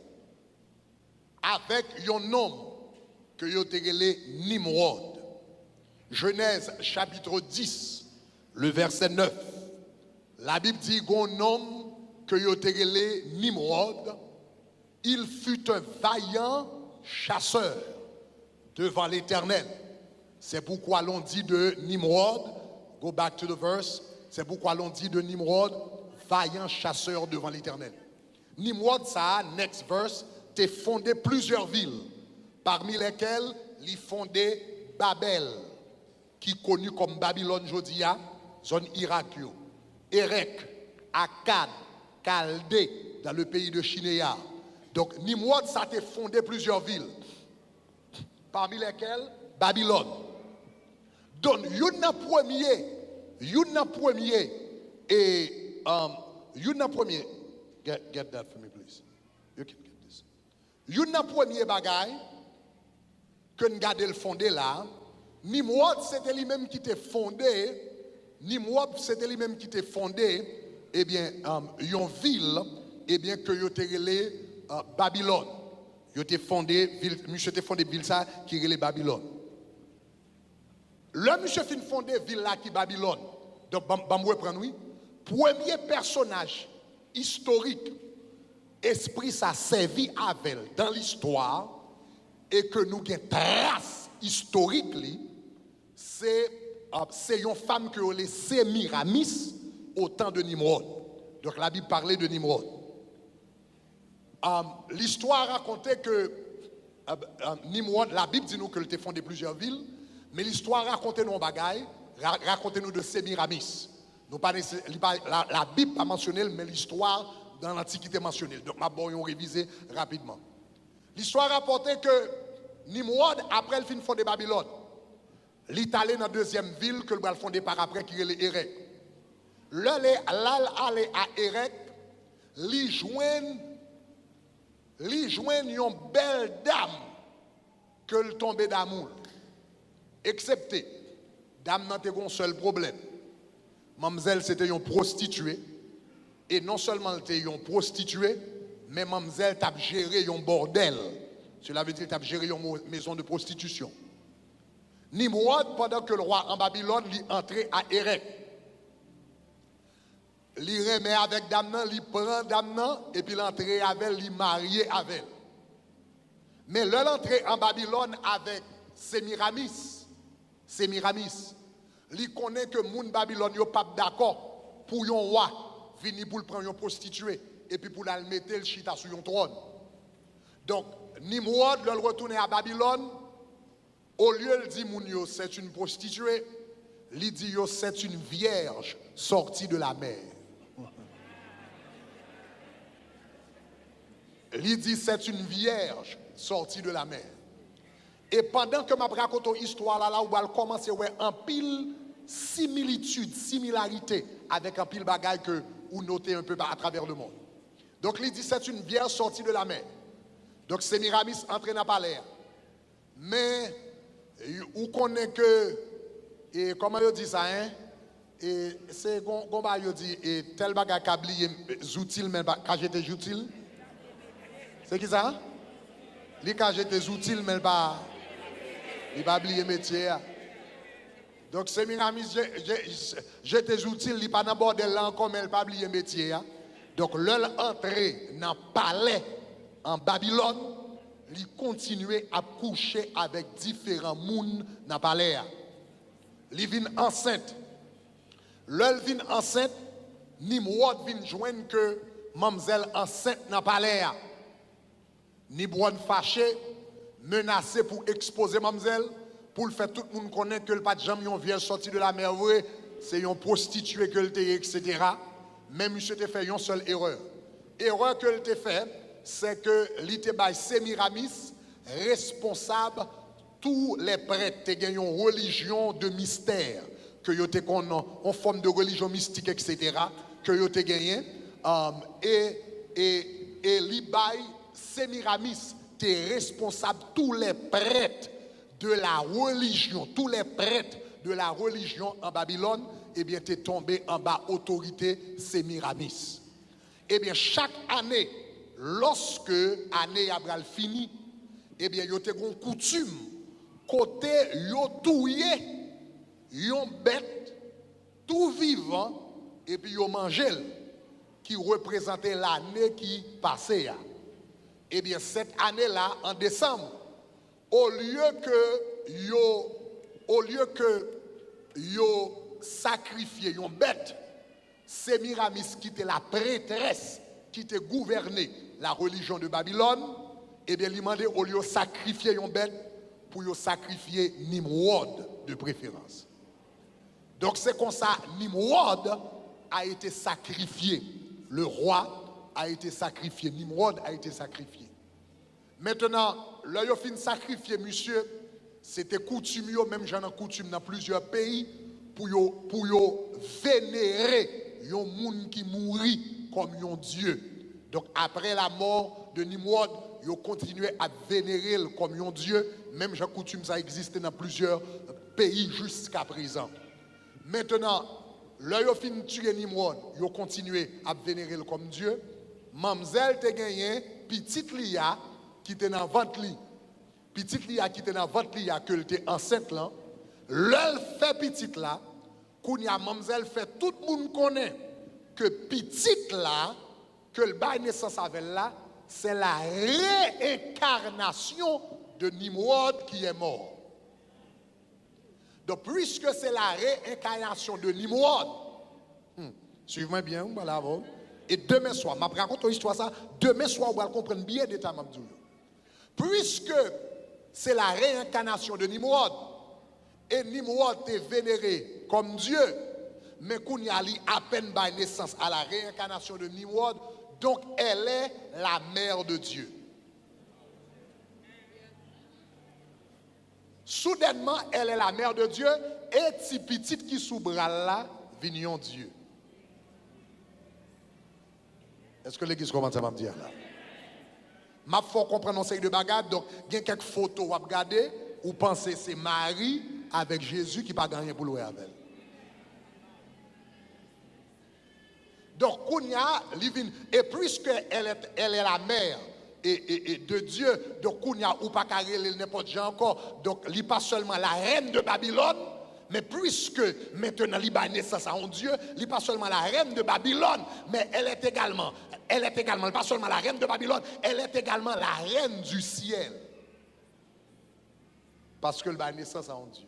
avec un homme que vous avez Nimrod. Genèse chapitre 10, le verset 9. La Bible dit qu'un homme que vous avez Nimrod, il fut un vaillant chasseur devant l'Éternel. C'est pourquoi l'on dit de Nimrod, go back to the verse, c'est pourquoi l'on dit de Nimrod, vaillant chasseur devant l'Éternel. Nimrod, ça, next verse, t'es fondé plusieurs villes, parmi lesquelles il fondé Babel, qui est connu comme Babylone Jodia, zone Irak, Erech, Akkad, Chaldée, dans le pays de Shinéar. Donc Nimrod, ça t'est fondé plusieurs villes, parmi lesquelles Babylone. Donc, il y a premier, get that for me, please. You can get this. Il y a premier bagaille que nous gardons le fondé là. Nimrod, c'était lui-même qui t'est fondé. Eh bien, une ville, eh bien, que il était relé Babylone. Il était fondé, monsieur était fondé ville ça qui relé Babylone. Le monsieur fin fondé ville là qui Babylone. Donc, premier personnage historique, esprit ça servi avec dans l'histoire et que nous avons trace historique, c'est une femme que les Sémiramis au temps de Nimrod. Donc la Bible parlait de Nimrod. L'histoire racontait que Nimrod, la Bible dit nous qu'il était fondé plusieurs villes, mais l'histoire racontait nous bagaille, racontait nous de Sémiramis. La Bible pas mentionné, mais l'histoire dans l'Antiquité mentionnée. Donc ma bon on réviser rapidement. L'histoire rapportait que Nimrod après le fin fondé Babylone, l'Italie dans la deuxième ville que le va fondé par après qui est le Erech. Là allé à Erech, li joignent une belle dame que le tombé d'amour. Excepté, dame n'a pas un seul problème. Mademoiselle, c'était une prostituée. Et non seulement elle était une prostituée, mais mademoiselle t'a géré un bordel. Cela veut dire qu'elle t'a géré une maison de prostitution. Nimrod, pendant que le roi en Babylone, il entrait à Erech. Il remet avec dame, il prend dame, et puis il entre avec elle, il marié avec elle. Mais l'entrée en Babylone avec Sémiramis, il connaît que moun Babylone n'est pas d'accord pour un roi venir pour prendre une prostituée et puis pour la mettre le chita sur un trône. Donc, Nimrod, le retourner à Babylone, au lieu de dire moun yo c'est une prostituée, il dit yo c'est une vierge sortie de la mer. Il dit c'est une vierge sortie de la mer. Et pendant que je raconte l'histoire là, où elle commence à avoir un pile similitude, similarité avec un pile bagaille que vous notez un peu à travers le monde. Donc il dit c'est une vierge sortie de la mer. Donc Sémiramis entre dans le palais. Mais vous connaissez que, et comment il dit ça, hein? Et c'est comment il dit, et tel bagaille câblier, zoutil, mais quand j'étais utile. C'est qui ça? Les quand j'étais utile, mais pas. Il va oublier métier. Donc, Sémiramis, j'étais utile, il pas dans bordel là encore, mais il pas oublier métier. Donc, leur entrée dans le palais en Babylone, il continuait à coucher avec différents mouns dans le palais. Il vient enceinte. Leur vient enceinte, Nimrod vient joindre que mademoiselle enceinte dans le palais. Nimrod fâché, menacé pour exposer mademoiselle, pour le faire tout le monde connaître que le pas de jamais une vierge sortie de la mer, c'est une prostituée que le etc. Même monsieur te fait une seule erreur. Erreur que le fait, c'est que l'ité by Sémiramis responsable tous les prêtres qui ont une religion de mystère, que yo te en forme de religion mystique, etc. que yo te gagné et l'ibay Sémiramis t'es responsable tous les prêtres de la religion, tous les prêtres de la religion en Babylone, eh bien, tu es tombé en bas autorité Sémiramis. Eh bien, chaque année, lorsque l'année Abraham fini, eh bien, il y a une coutume, côté yo touye, yon bête, tout vivant, et puis yo mangel, qui représentait l'année qui passait. Eh bien, cette année-là, en décembre, au lieu que yo sacrifié une bête, Sémiramis qui était la prêtresse qui était gouvernée la religion de Babylone, et bien il demandait au lieu de sacrifier une bête pour yo sacrifier Nimrod de préférence. Donc c'est comme ça Nimrod a été sacrifié, le roi a été sacrifié, Nimrod a été sacrifié. Maintenant, là yo fin sacrifier monsieur, c'était coutume yo, même j'en ai coutume dans plusieurs pays pour yo vénérer yon moun qui mourit comme yon dieu. Donc après la mort de Nimrod, yo continuait à vénérer comme yon dieu, même j'ai coutume ça existe dans plusieurs pays jusqu'à présent. Maintenant, là yo fin tuer Nimrod, yo continué à vénérer comme dieu. Mamzelle te gagné petite Lia qui était dans ventre li. Petite Lia qui était dans ventre li que elle était enceinte là. L'elle fait petite là, kounya mamzelle fait tout le monde connaît que petite là que le bail naissance avec là, c'est la réincarnation de Nimrod qui est mort. Donc puisque c'est la réincarnation de Nimrod, suivez-moi bien, voilà. Et demain soir, je raconte l'histoire ça, demain soir, vous allez comprendre bien d'état Mabdou. Puisque c'est la réincarnation de Nimrod, et Nimrod est vénéré comme Dieu, mais qu'on y a à peine par naissance à la réincarnation de Nimrod, donc elle est la mère de Dieu. Soudainement, elle est la mère de Dieu, et si petite qui sous bras là, vignon Dieu. Est-ce que l'église commence à me dire là? Ma faut comprendre un série de bagages, donc il y a quelques photos à regarder, ou pensez c'est Marie avec Jésus qui n'a pas gagné pour louer avec elle. Donc, Kounia, et puisque elle est la mère et de Dieu, donc Kounia, ou pas carré n'importe qui encore, donc il n'est pas seulement la reine de Babylone, mais puisque maintenant il a naissance à un Dieu, il n'est pas seulement la reine de Babylone, mais elle est également, pas seulement la reine de Babylone, elle est également la reine du ciel. Parce qu'elle a naissance à un Dieu.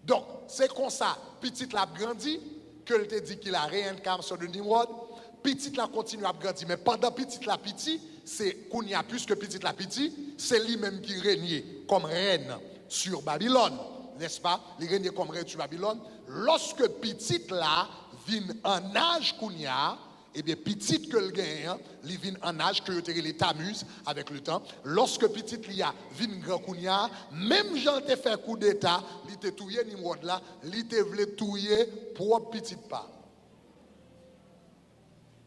Donc, c'est comme ça, petite l'a grandi, qu'elle te dit qu'il a réincarnation de Nimrod, petite l'a continue à grandir, mais pendant petite la petit, c'est qu'on y a plus que petite la petit, c'est lui-même qui régnait comme reine sur Babylone, n'est-ce pas? Il régnait comme reine sur Babylone. Lorsque petite là vient en âge qu'on y a, eh bien, petite que le gagne, il vient en âge que les Tammuz avec le temps. Lorsque petite lia vient grand kounya, même Jean te fait coup d'état, il te touye Nimrod là, il te voulait touyer pour petite part.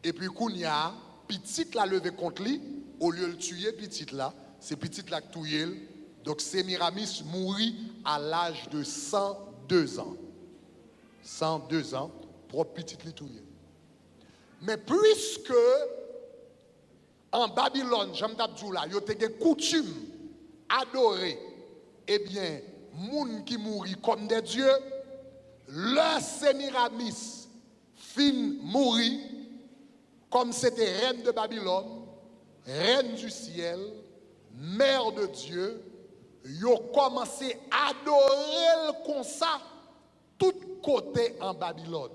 Et puis kounya, petite la levé contre lui, au lieu de tuer petite là, c'est petite la touye. Donc Sémiramis mourit à l'âge de 102 ans. 102 ans, pour petite li touye. Mais puisque en Babylone, j'aime d'abdou là, il y a des coutumes adorer, eh bien, moun qui mourit comme des dieux, le Sémiramis fin mourir comme c'était reine de Babylone, reine du ciel, mère de Dieu, ils ont commencé à adorer comme ça, tout côté en Babylone.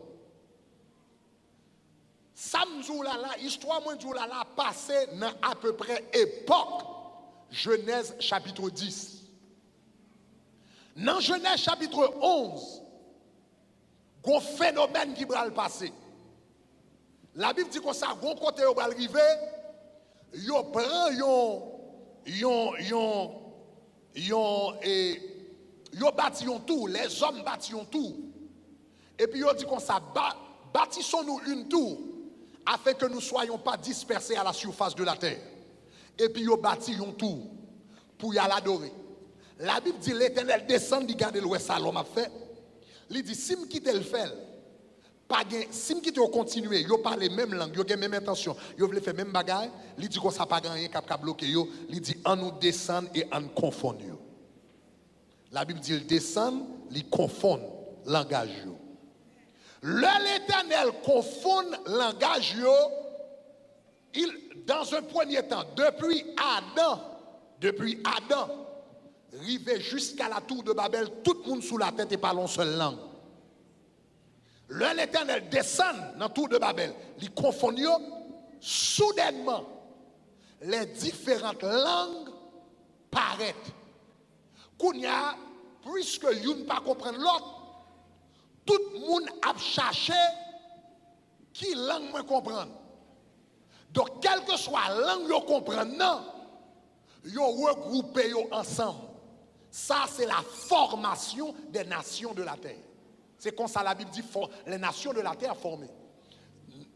Samzou là, histoire moi là passé dans à peu près époque Genèse chapitre 10. Dans Genèse chapitre 11, un phénomène qui va le passer. La Bible dit que ça, un côté va arriver, yo prend yo bâti un tour, les hommes bâti un tour. Et puis yo dit qu'on ça bâtissons-nous une tour afin que nous ne soyons pas dispersés à la surface de la terre. Et puis yo bâti un tour pour y aller adorer. La Bible dit l'Éternel descend, il garde l'ouest à l'homme a fait. Il dit si me quitte le fait, pas si me quitte continuer, yo parle même langue, yo gen même intention, yo veut faire même bagaille, il dit qu'on ça pas gagner cap bloquer yo, il dit en nous descend et en confond yo. La Bible dit il descend, il confond langage yo. L'Éternel confond langage yo, il dans un premier temps depuis Adam, rivé jusqu'à la tour de Babel, tout le monde sous la tête et parle une seule langue. L'Éternel descend dans la tour de Babel, il confond soudainement les différentes langues paraissent. Kounya, puisque yon pas comprendre l'autre, tout le monde a cherché qui langue moi comprendre. Donc, quelle que soit la langue yo comprendre, non, yo regroupé yo ensemble. Ça, c'est la formation des nations de la terre. C'est comme ça la Bible dit, les nations de la terre formées.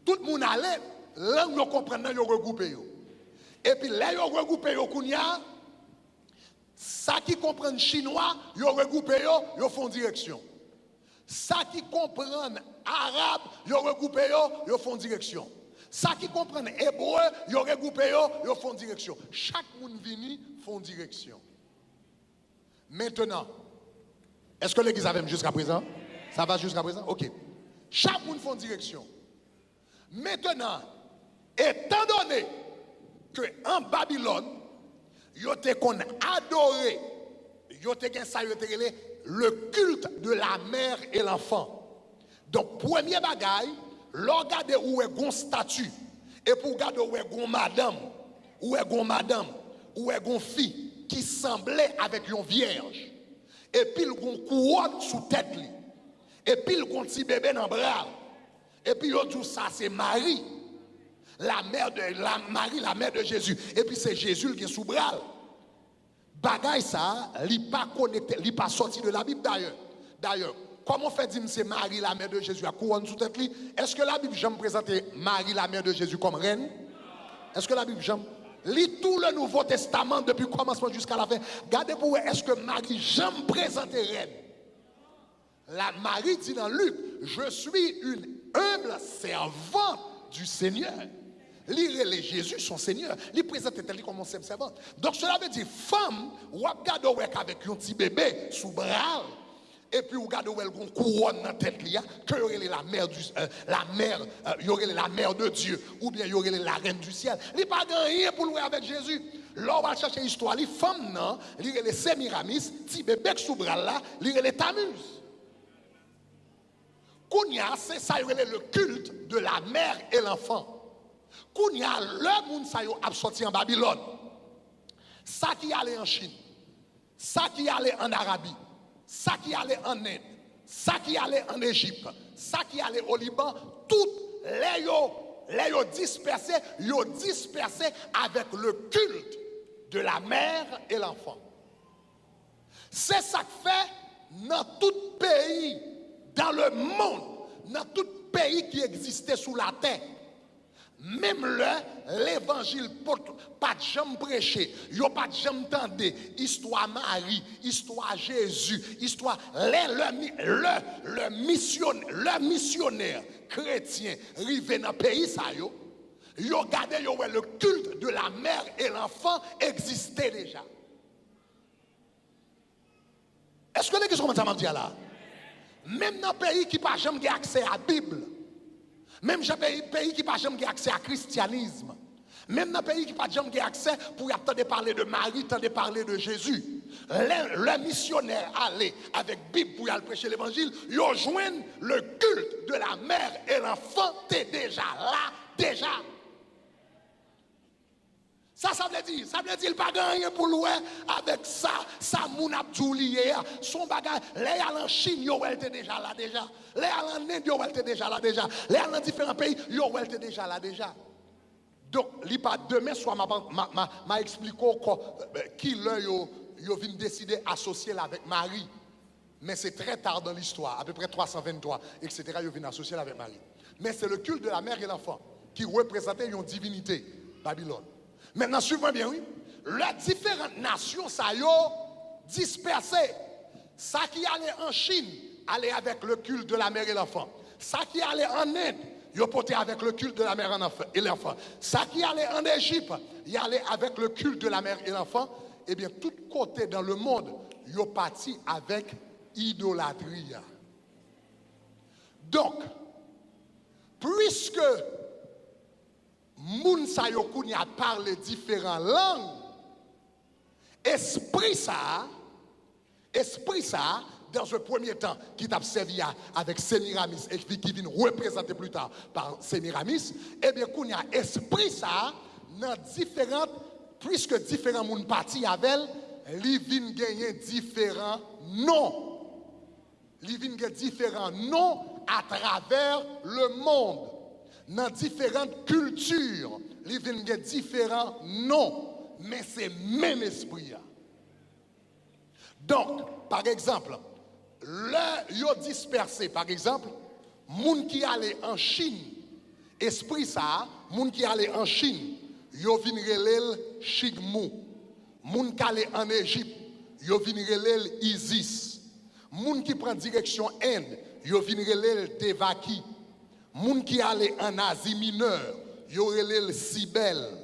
Tout le monde allait, langue yo comprendre, yo regroupé yo. Et puis là, yo regroupé yo kounya, ça qui comprend chinois, yo regroupé yo font direction. Ça qui comprend arabe, yo regroupé yo font direction. Ça qui comprend hébreu, yo regroupé yo font direction. Chaque monde vini font direction. Maintenant, est-ce que l'église avait jusqu'à présent? Ça va jusqu'à présent? OK. Chaque monde font direction. Maintenant, étant donné que en Babylone, yo te kon adoré, yo te gen ça yo te relé le culte de la mère et l'enfant. Donc premier bagay, l'on gade où est gon statue et pour garder où est gon madame, où est gon fille qui semblait avec une vierge. Et puis il gon couronne sous tête li. Et puis il gon petit bébé dans bras. Et puis yo tout ça c'est Marie. La mère de Jésus. Et puis c'est Jésus qui est sous bras. Bagay ça, li pas connecté, li pas sorti de la Bible d'ailleurs. Comment fait dire c'est Marie la mère de Jésus à couronne sous tête li? Est-ce que la Bible j'aime présenter Marie la mère de Jésus comme reine? Est-ce que la Bible j'aime lit tout le Nouveau Testament depuis le commencement jusqu'à la fin? Regardez pour voir est-ce que Marie j'aime présenter reine? La Marie dit dans Luc, je suis une humble servante du Seigneur. Lire Jésus, son Seigneur, lui présente elle comme mon servante. Donc cela veut dire, femme, ou regarde avec un petit bébé sous bras, et puis ou regarde où elle a une couronne dans la tête, que y aurait la mère de Dieu, ou bien y aurait la reine du ciel. Il n'y a pas rien pour louer avec Jésus. Là, on va chercher l'histoire, les femmes, non, lire les Sémiramis, petit bébé sous bras là, lire les Tammuz. Kounia, c'est ça, le culte de la mère et l'enfant. Kounia, le monde ça a sorti en Babylone. Ça qui allait en Chine, ça qui allait en Arabie, ça qui allait en Inde, ça qui allait en Égypte, ça qui allait au Liban, toutes les yo dispersés avec le culte de la mère et l'enfant. C'est ça que fait dans tout pays, dans le monde, dans tout pays qui existait sous la terre. Même l'évangile pas de jamais prêché, yo pas de jamais entendu histoire Marie, histoire Jésus, histoire le missionnaire chrétien rivé dans pays ça yo regardé le culte de la mère et l'enfant existait déjà. Est-ce que les gens commencent à me dire là? Même dans un pays qui n'a pas jamais accès à la Bible, même dans un pays qui n'a pas jamais accès à christianisme, même dans un pays qui n'a pas jamais accès pour attendre parler de Marie, attendre parler de Jésus, le missionnaire allait avec Bible pour aller prêcher l'évangile, ils rejoignent le culte de la mère et l'enfant, t'es déjà là, déjà. Ça veut dire, il pas gagné pour louer avec ça moun abdou lié, son bagage, les en Chine, yo elle était déjà là déjà. Les en Inde, yo elle était déjà là déjà. Les en différents pays, yo elle était déjà là déjà. Donc, li pas demain soir m'a expliqué qui yo vient décider associer avec Marie. Mais c'est très tard dans l'histoire, à peu près 323, etc. Yo vient associer avec Marie. Mais c'est le culte de la mère et l'enfant qui représentait une divinité, Babylone. Maintenant, suivez bien, oui. Les différentes nations, ça y est dispersées. Ça qui allait en Chine, allait avec le culte de la mère et l'enfant. Ça qui allait en Inde, il portait avec le culte de la mère et l'enfant. Ça qui allait en Égypte, il allait avec le culte de la mère et l'enfant. Eh bien, tout côté dans le monde, il parti avec idolâtrie. Donc, puisque moun sa yo kounya parle différentes langues, esprit ça Esprit ça, dans un premier temps, qui t'a servi avec Sémiramis et qui vient représenter plus tard par Sémiramis, eh bien, qu'on y a esprit ça, dans différentes, puisque différents moun partis avec elle, ils viennent gagner différents noms. Ils viennent gagner différents noms à travers le monde. Dans différentes cultures, ils viennent gagner différents noms. Mais c'est même esprit. Donc, par exemple, le yo dispersé, par exemple, moun qui allait en Chine, esprit ça, moun qui allait en Chine, yo vin relèl Chigmou. Moun qui allait en Égypte, yo vin relèl Isis. Moun qui prend direction Inde, yo vin relèl Devaki. Moun qui allait en Asie mineure, yo relèl Cybèle.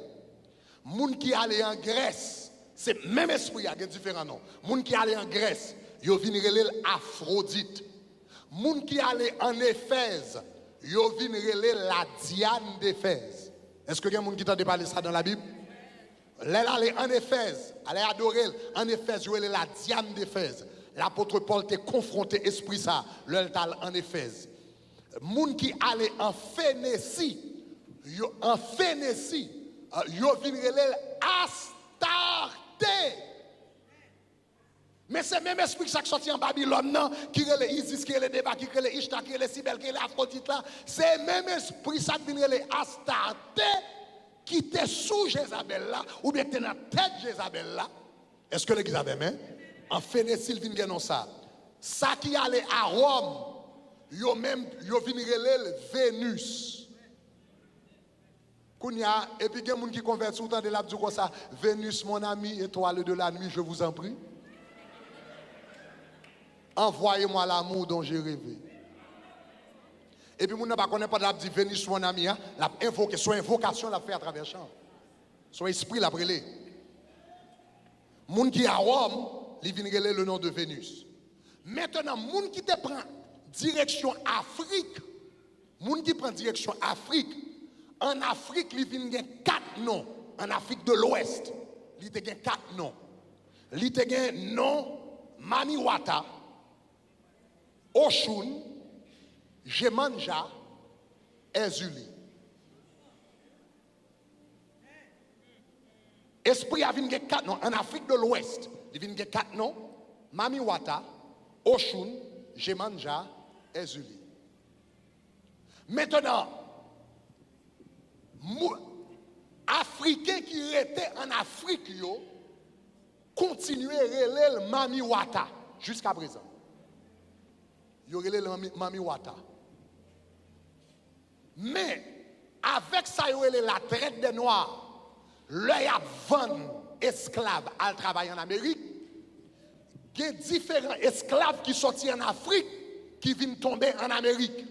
Moun qui allait en Grèce, c'est même esprit, il y a différents noms. Moun qui allait en Grèce, yo vin relèl Aphrodite. Moun qui allait en Éphèse, yo vin relèl la Diane d'Éphèse. Est-ce que y a moun qui t'a parlé ça dans la Bible? Elle allait en Éphèse, elle a adoré en Éphèse, yo relèl la Diane d'Éphèse. L'apôtre Paul t'est confronté esprit ça, l'eltal en Éphèse. Moun qui allait en Phénicie, yo vin relèl Astarté. Mais c'est même esprit qui sorti en Babylone, non, qui relève Isis, qui relève Deva, qui relève Ishtar, qui relève Cybèle, qui relève Aphrodite là. C'est même esprit ça qui relève Astarté, qui était sous Jézabel là, ou bien était dans la tête de Jézabel là. Est-ce que l'église avait même? En Phénicie, il vient de ça. Ça qui allait à Rome, yo vient relève Vénus. Kounya, et puis il y a des gens qui convertissent tout le temps de l'abdou comme ça. Vénus, mon ami, étoile de la nuit, je vous en prie. Envoyez-moi l'amour dont j'ai rêvé. Et puis, moun n'a pas connaît pas de Vénus, mon ami, hein? La invoqué, son invocation l'a fait à travers le champ. Son esprit l'a brûlé. Moun qui à Rome, il vient relève le nom de Vénus. Maintenant, moun qui te prend direction Afrique, moun qui prend direction Afrique, en Afrique, il vient gagner 4 noms. En Afrique de l'Ouest, il te gagne 4 noms. Il te gagne nom Mamiwata, Oshun, Jemanja, Ezuli. Esprit a vient gagner 4 noms. En Afrique de l'Ouest, il vient gagner 4 noms. Mamiwata, Oshun, Jemanja, Ezuli. Maintenant, Africains qui étaient en Afrique, yo, continuaient à relayer le Mamiwata jusqu'à présent. Yo relaient le Mamiwata. Mais, avec ça, yo relaient la traite des Noirs, l'œil à vendre esclaves à travailler en Amérique, il y a différents esclaves qui sortent en Afrique qui viennent tomber en Amérique.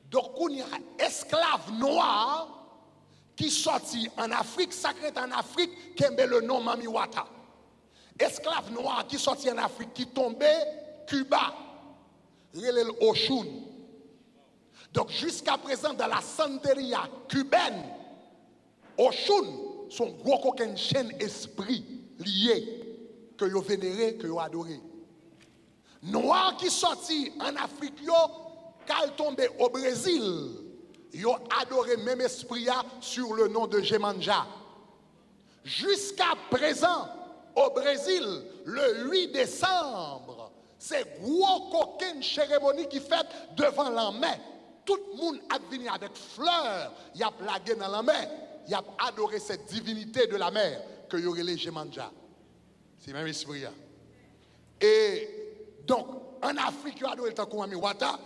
Donc, il y a esclaves noirs qui sortent en Afrique, sacrés en Afrique, qui ont le nom Mamiwata. Esclaves noirs qui sortent en Afrique, qui tombaient Cuba, relève Oshun. Donc, jusqu'à présent, dans la santeria cubaine, Oshun, son gros coquin chaîne esprit lié que vous vénérez, que vous adorez. Noirs qui sortent en Afrique, quand tombé au Brésil, ils ont adoré même esprit sur le nom de Jemanja. Jusqu'à présent, au Brésil, le 8 décembre, c'est gros coquin cérémonie qui fait devant la main. Tout le monde a venu avec fleurs, il a plagué dans la main, il a adoré cette divinité de la mer que y aurait les Jemanja. C'est même esprit. Et donc, en Afrique, il y a adoré le temps comme Mamiwata.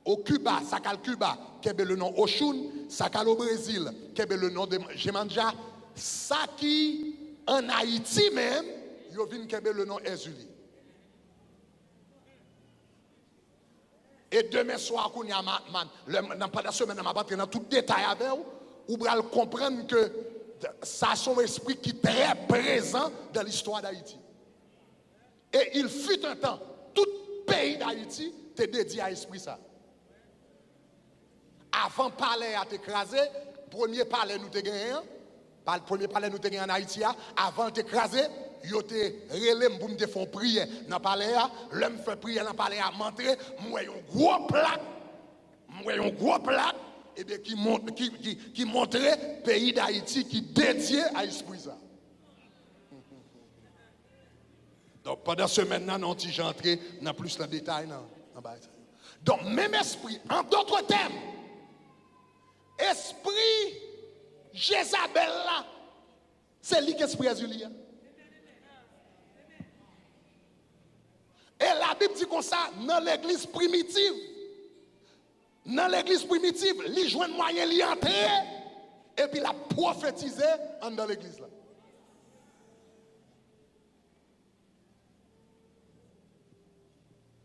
Au Cuba, ça a le Cuba, qui est le nom Oshun, ça a au Brésil, qui est le nom de Jemanja, ça qui, en Haïti même, il y a le nom Ezuli. Et demain soir, quand il y a pas de semaine, je vais dans tout détail avec vous, vous allez comprendre que ça a son esprit qui est très présent dans l'histoire d'Haïti. Et il fut un temps, tout pays d'Haïti était dédié à l'esprit ça. Avant palais à t'écraser, premier palais nous te gagné, Par le premier palais nous avons en Haïti, avant de t'écraser, yo te relève pour me faire prière dans le palais. L'homme fait prière dans le palais à m'entrer. Moi, un gros plaque. Et bien qui montrait pays d'Haïti qui dédié à l'esprit ça. Donc pendant ce maintenant, nous avons entré dans plus de détails. Donc même esprit, en d'autres termes, esprit Jézabel là, c'est lui qui est esprit Azuli. Et la Bible dit comme ça, dans l'église primitive, il joue un moyen d'y entrer et puis la prophétiser dans l'église là.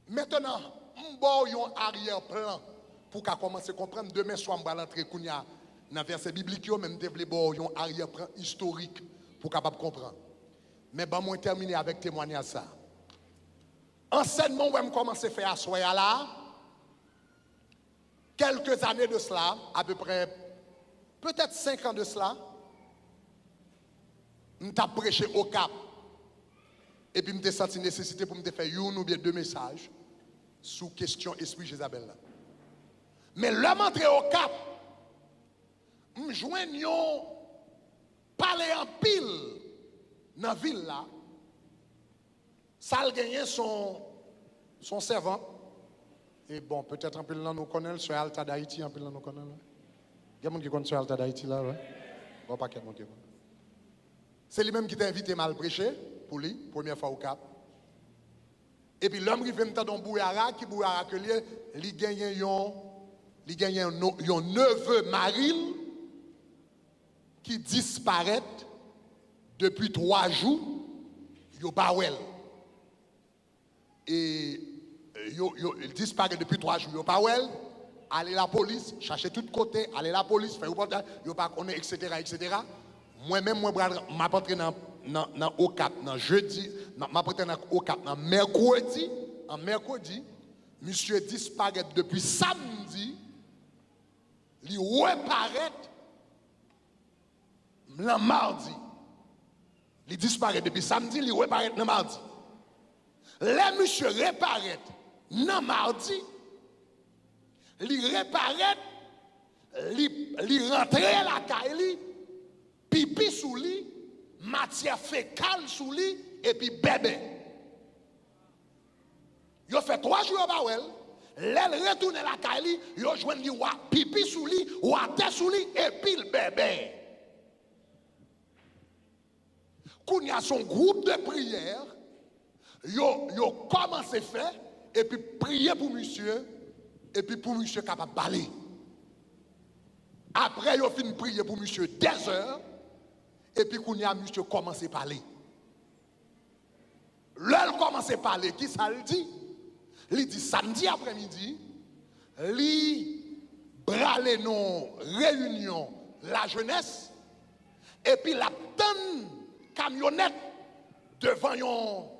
Maintenant, on va un arrière-plan pour commencer à comprendre. Demain soir, on va l'entrer dans le verset biblique, même développer un arrière-plan historique pour capable comprendre. Mais bon, moi terminer avec témoignage ça. Enseignement, on va commencer à faire à soya là. Quelques années de cela, à peu près, peut-être 5 ans de cela, je t'ai prêché au Cap. Et puis, je me senti nécessité pour me faire une ou bien 2 messages sous question esprit Jézabel. Mais l'homme entré au Cap, je joins un palais en pile dans la ville là. Ça a gagné son servant. Et bon, peut-être un peu là nous connaissons, sur Alta d'Haïti, un peu là nous connaissons. Il y a des gens qui connaissent sur Alta d'Haïti là, ouais. Bon, pas quelqu'un qui connaît. C'est lui-même qui t'a invité mal prêcher pour lui, première fois au Cap. Et puis l'homme qui vient dans Bouyara, qui Bouyara que lui, il gagne un neveu Maril qui disparaît depuis 3 jours, il pas well. Et il disparaît depuis 3 jours, il pas well. Allez la police, chercher tout côté, allez la police, faire reportage, il pas connaît, etc. Moi-même, moi, je m'apporte dans au Cap, dans jeudi, m'apporte au Cap, dans mercredi. En mercredi, monsieur disparaît depuis samedi, il reparaît le mardi. Il disparaît depuis samedi, il reparaît le mardi. Les monsieur reparaît le mardi, il reparaît, il rentre la caille, pipi sous lui, matière fécale sous lui, et puis bébé. Il a fait 3 jours à Bawel, il retourne la caille, il a joué pipi sous lui, ou à terre sous lui, et puis le bébé. Quand il y a son groupe de prière, il a commencé à faire, et puis prier pour monsieur, et puis pour monsieur capable de parler. Après, il a fini de prier pour monsieur 10 heures, et puis quand il y a monsieur commencé à parler. Là, il commence à parler, qui ça le dit? Il dit samedi après-midi, il brale nos réunions, la jeunesse, et puis la tonne camionnette devant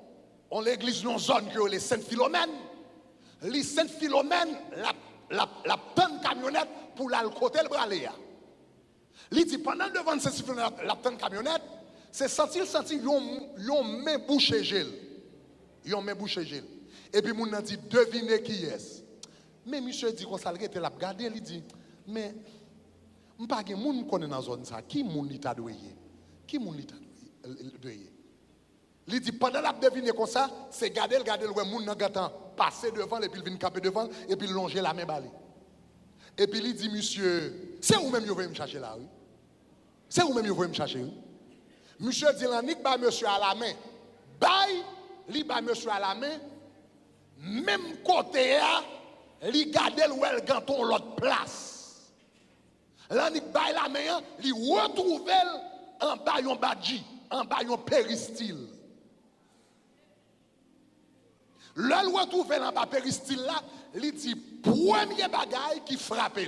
l'église non zone que les Sainte-Philomène. Les Sainte-Philomène, la tonne camionnette pour la côté le bralé. Il dit pendant devant Sainte-Philomène, la tonne camionnette, c'est senti yon main bouché gel. Yon main bouché gel. Et puis moun nan dit devinez qui est. Mais monsieur dit qu'on s'arrête était la regarder, il dit mais m'pa gen moun connaît dans zone ça, qui moun li ta doyer? Qui moun li ta doyer? Il dit pendant la deviner comme ça, c'est garder le moun nan gatan passer devant et puis il vient camper devant et puis longer la main balé. Et puis il dit monsieur, c'est où même vous voulez me chercher là, oui? C'est où même vous voulez me chercher, oui? Monsieur dit l'anique ba monsieur à la main. Bail, li ba monsieur à la main. Même côté là, li gade l'ouel ganton l'autre place. L'anique bail la main, li retrouve en bas yon badji, en bas yon péristyle. Le retrouve en bas péristyle là, li dit premier bagay qui frappe.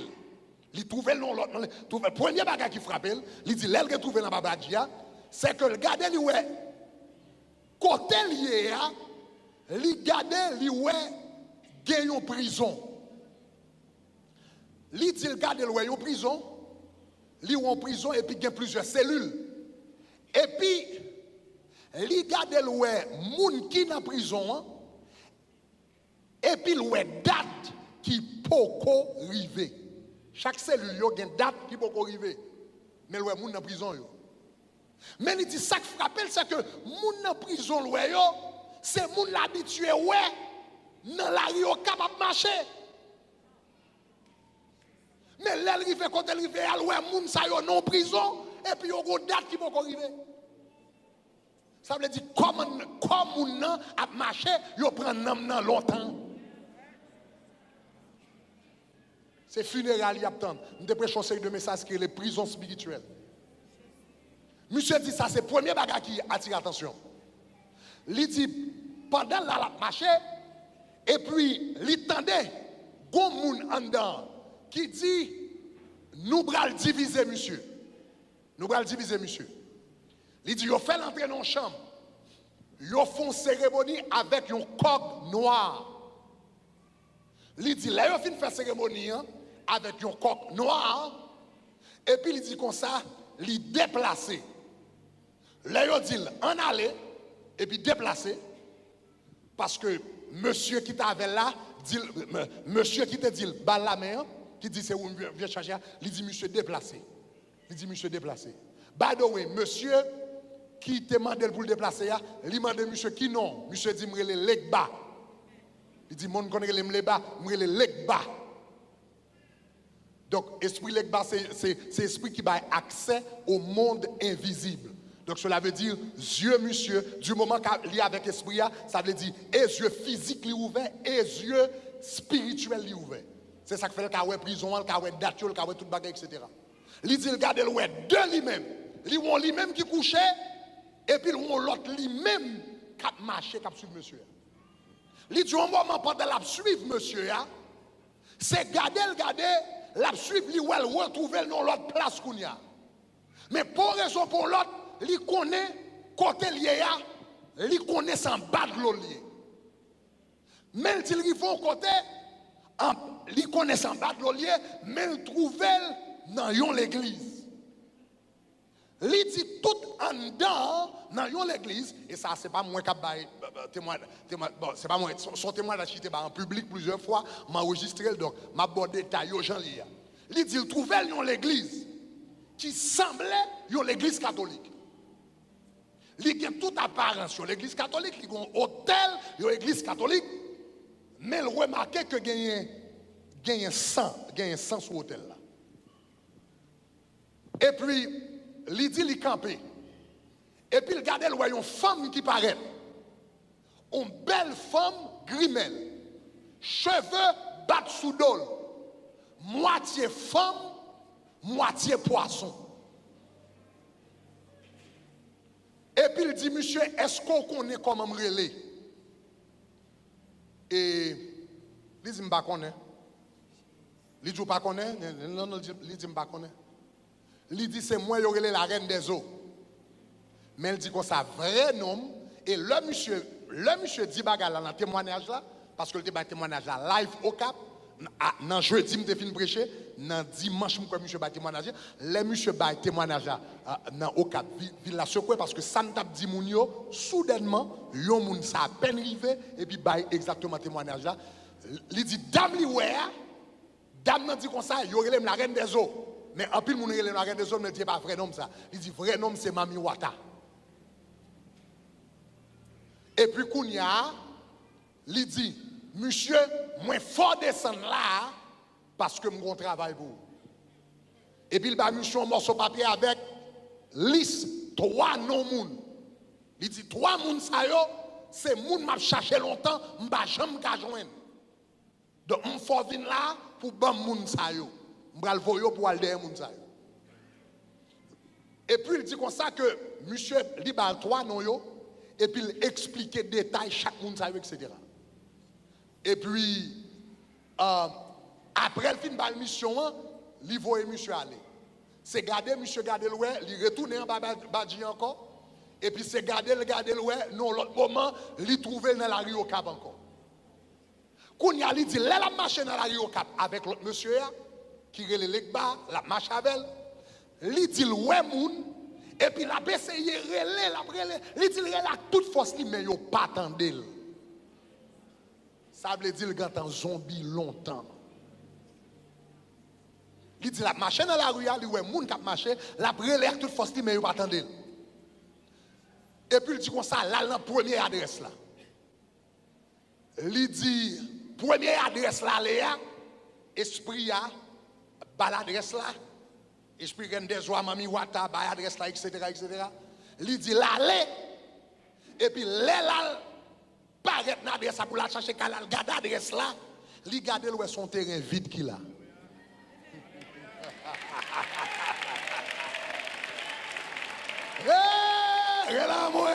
Li trouve l'autre, premier bagay qui frappe, li dit l'el retrouve en bas badji, c'est que le gade li ouais côté lié a li gade li ouais gen yon prison. Li dit le gade li ouais yon prison, li ou en prison et puis gen plusieurs cellules. Et puis, li gade l'ouè moun qui dans prison, et puis l'ouè date qui poko rive. Chaque cellule yo gen date qui poko rive. Mais l'ouè moun dans prison yo. Mais il dit ça qui frappe, c'est que moun dans prison l'ouè yo, c'est moun l'habitué ouais dans la rue au capable marcher. Mais l'elle rive quand elle rive à l'ouè moun sa yo non prison et puis yo go date qui poko rive. Ça veut dire comme moun nan a marché, yo prend nam nan longtemps. C'est funérailles y attendent. Nous devons prêcher un série de messages qui est les prisons spirituelles. Monsieur dit ça, c'est le premier bagage qui attire l'attention. Il dit, pendant la marché, et puis, il tendait, gon moun en dedans, qui dit, nous bral diviser, monsieur. Nous bral diviser, monsieur. Il dit, yo fait l'entrée dans la chambre. Yo font cérémonie avec un coq noir. Il dit, là, yo fin faire cérémonie avec un coq noir. Et puis, il dit comme ça, il déplacé. Là, yo dit, en aller, et puis déplacé. Parce que monsieur qui t'avait là, dit, monsieur qui te dit, bas la main, qui dit, c'est où vient chercher, il dit, monsieur déplacé. Il dit, monsieur déplacé. By the way, monsieur qui te demande pour le déplacer, il demande monsieur qui non. Monsieur dit, me le leg bas. Il dit, mon connaît le bas, me le leg bas. Donc, esprit leg bas, c'est esprit qui a accès au monde invisible. Donc, cela veut dire, yeux, monsieur, du moment qu'il y a avec esprit, ça veut dire, et yeux physiques ouverts, et yeux spirituels ouverts. C'est ça qui fait le cas de prison, le cas de date, le cas de tout bagage, etc. Il dit, regardez le de lui-même. Lui-même qui couchait, et puis l'autre lui-même qui a marché, qui a suivi monsieur. Il dit, au moment pendant la suivre monsieur, c'est garder, la suivre, lui, elle retrouver dans l'autre place qu'on y a. Mais pour raison pour l'autre, il connaît côté lié, il connaît sans battre l'autre lié. Mais il vont côté, il connaît sans battre l'autre lié, mais il trouve dans l'église. Il dit tout en dedans dans l'église, et ça c'est pas moi qui témoin, c'est pas moi, son témoin d'acheter en public plusieurs fois, m'a enregistré, donc m'a bon détail aux gens liés. Il dit il trouvait dans l'église qui semblait l'église catholique. Il y a toute apparence sur l'église catholique, il y a un hôtel, l'église catholique, mais il remarquait que il y a un sang sur l'hôtel là. Et puis, il dit il campé. Et puis il regardait une femme qui paraît. Une belle femme grimelle. Cheveux battent sous dol. Moitié femme, moitié poisson. Et puis il dit, monsieur, est-ce qu'on connaît comment me relayer? Et il dit, je ne connais pas. Il dit, je ne connais pas. Non, il dit, je ne connais pas. Il dit, c'est moi qui ai la reine des eaux. Mais il dit qu'on ça vrai nom. Et le monsieur dit bagarre dans le témoignage là, parce que le témoignage là, live au Cap, dans jeudi, je fin prêcher, dans dimanche, je monsieur ba témoignage, le monsieur ba témoignage là, dans au Cap, il l'a secoué parce que ça n'a pas dit moun yo, soudainement, yon moun ça a peine rivé, et puis ba exactement témoignage là. Il dit, dame li wè, dame nan dit comme ça, yo relève la reine des eaux. Mais en plus, mon la reine des eaux ne dit pas vrai nom ça. Il dit vrai nom c'est Mami Wata. Et puis Kounia, il dit, monsieur, moi fort descendre là parce que mon travail pour. Et puis il va monsieur un morceau de papier avec liste 3 noms moun. Il dit 3 moun ça yo, c'est moun m'a cherché longtemps, m'pa jamais ka joindre. Donc on faut venir là pour ban moun ça yo. M'bral voyo pour aller derrière moun ça yo. Et puis il dit comme ça que monsieur li ba 3 noms yo. Et puis il expliquait détail chaque monde, etc. Et puis, après le fin de la mission, il voyait monsieur aller. C'est garder, monsieur garder le il retourne en Badji encore. Et puis c'est garder le non, l'autre moment, il trouvait dans la rue au Cap encore. Quand il a dit, là, la marche dans la rue au Cap avec l'autre monsieur, qui est le Legba, la marche avec elle, il dit, ouais, moun. Et puis la essayé relé, il dit relé à toute force, mais il n'a pas attendu. Ça veut dire qu'il est en zombie longtemps. Il dit la marche dans la rue, il dit ouais, moun qui marché, la relé à toute force, mais il n'a pas attendu. Et puis il dit comme ça, là, dans la première adresse là. Il dit, première adresse là, Léa, esprit a, bas l'adresse là, esprit gagne des oies, mami wata, bas l'adresse là, etc., etc. Il dit, l'aller, et puis là, paraît dans l'adresse pour la chercher, quand il garde l'adresse là, il garde son terrain vide qu'il a. Hé, moi.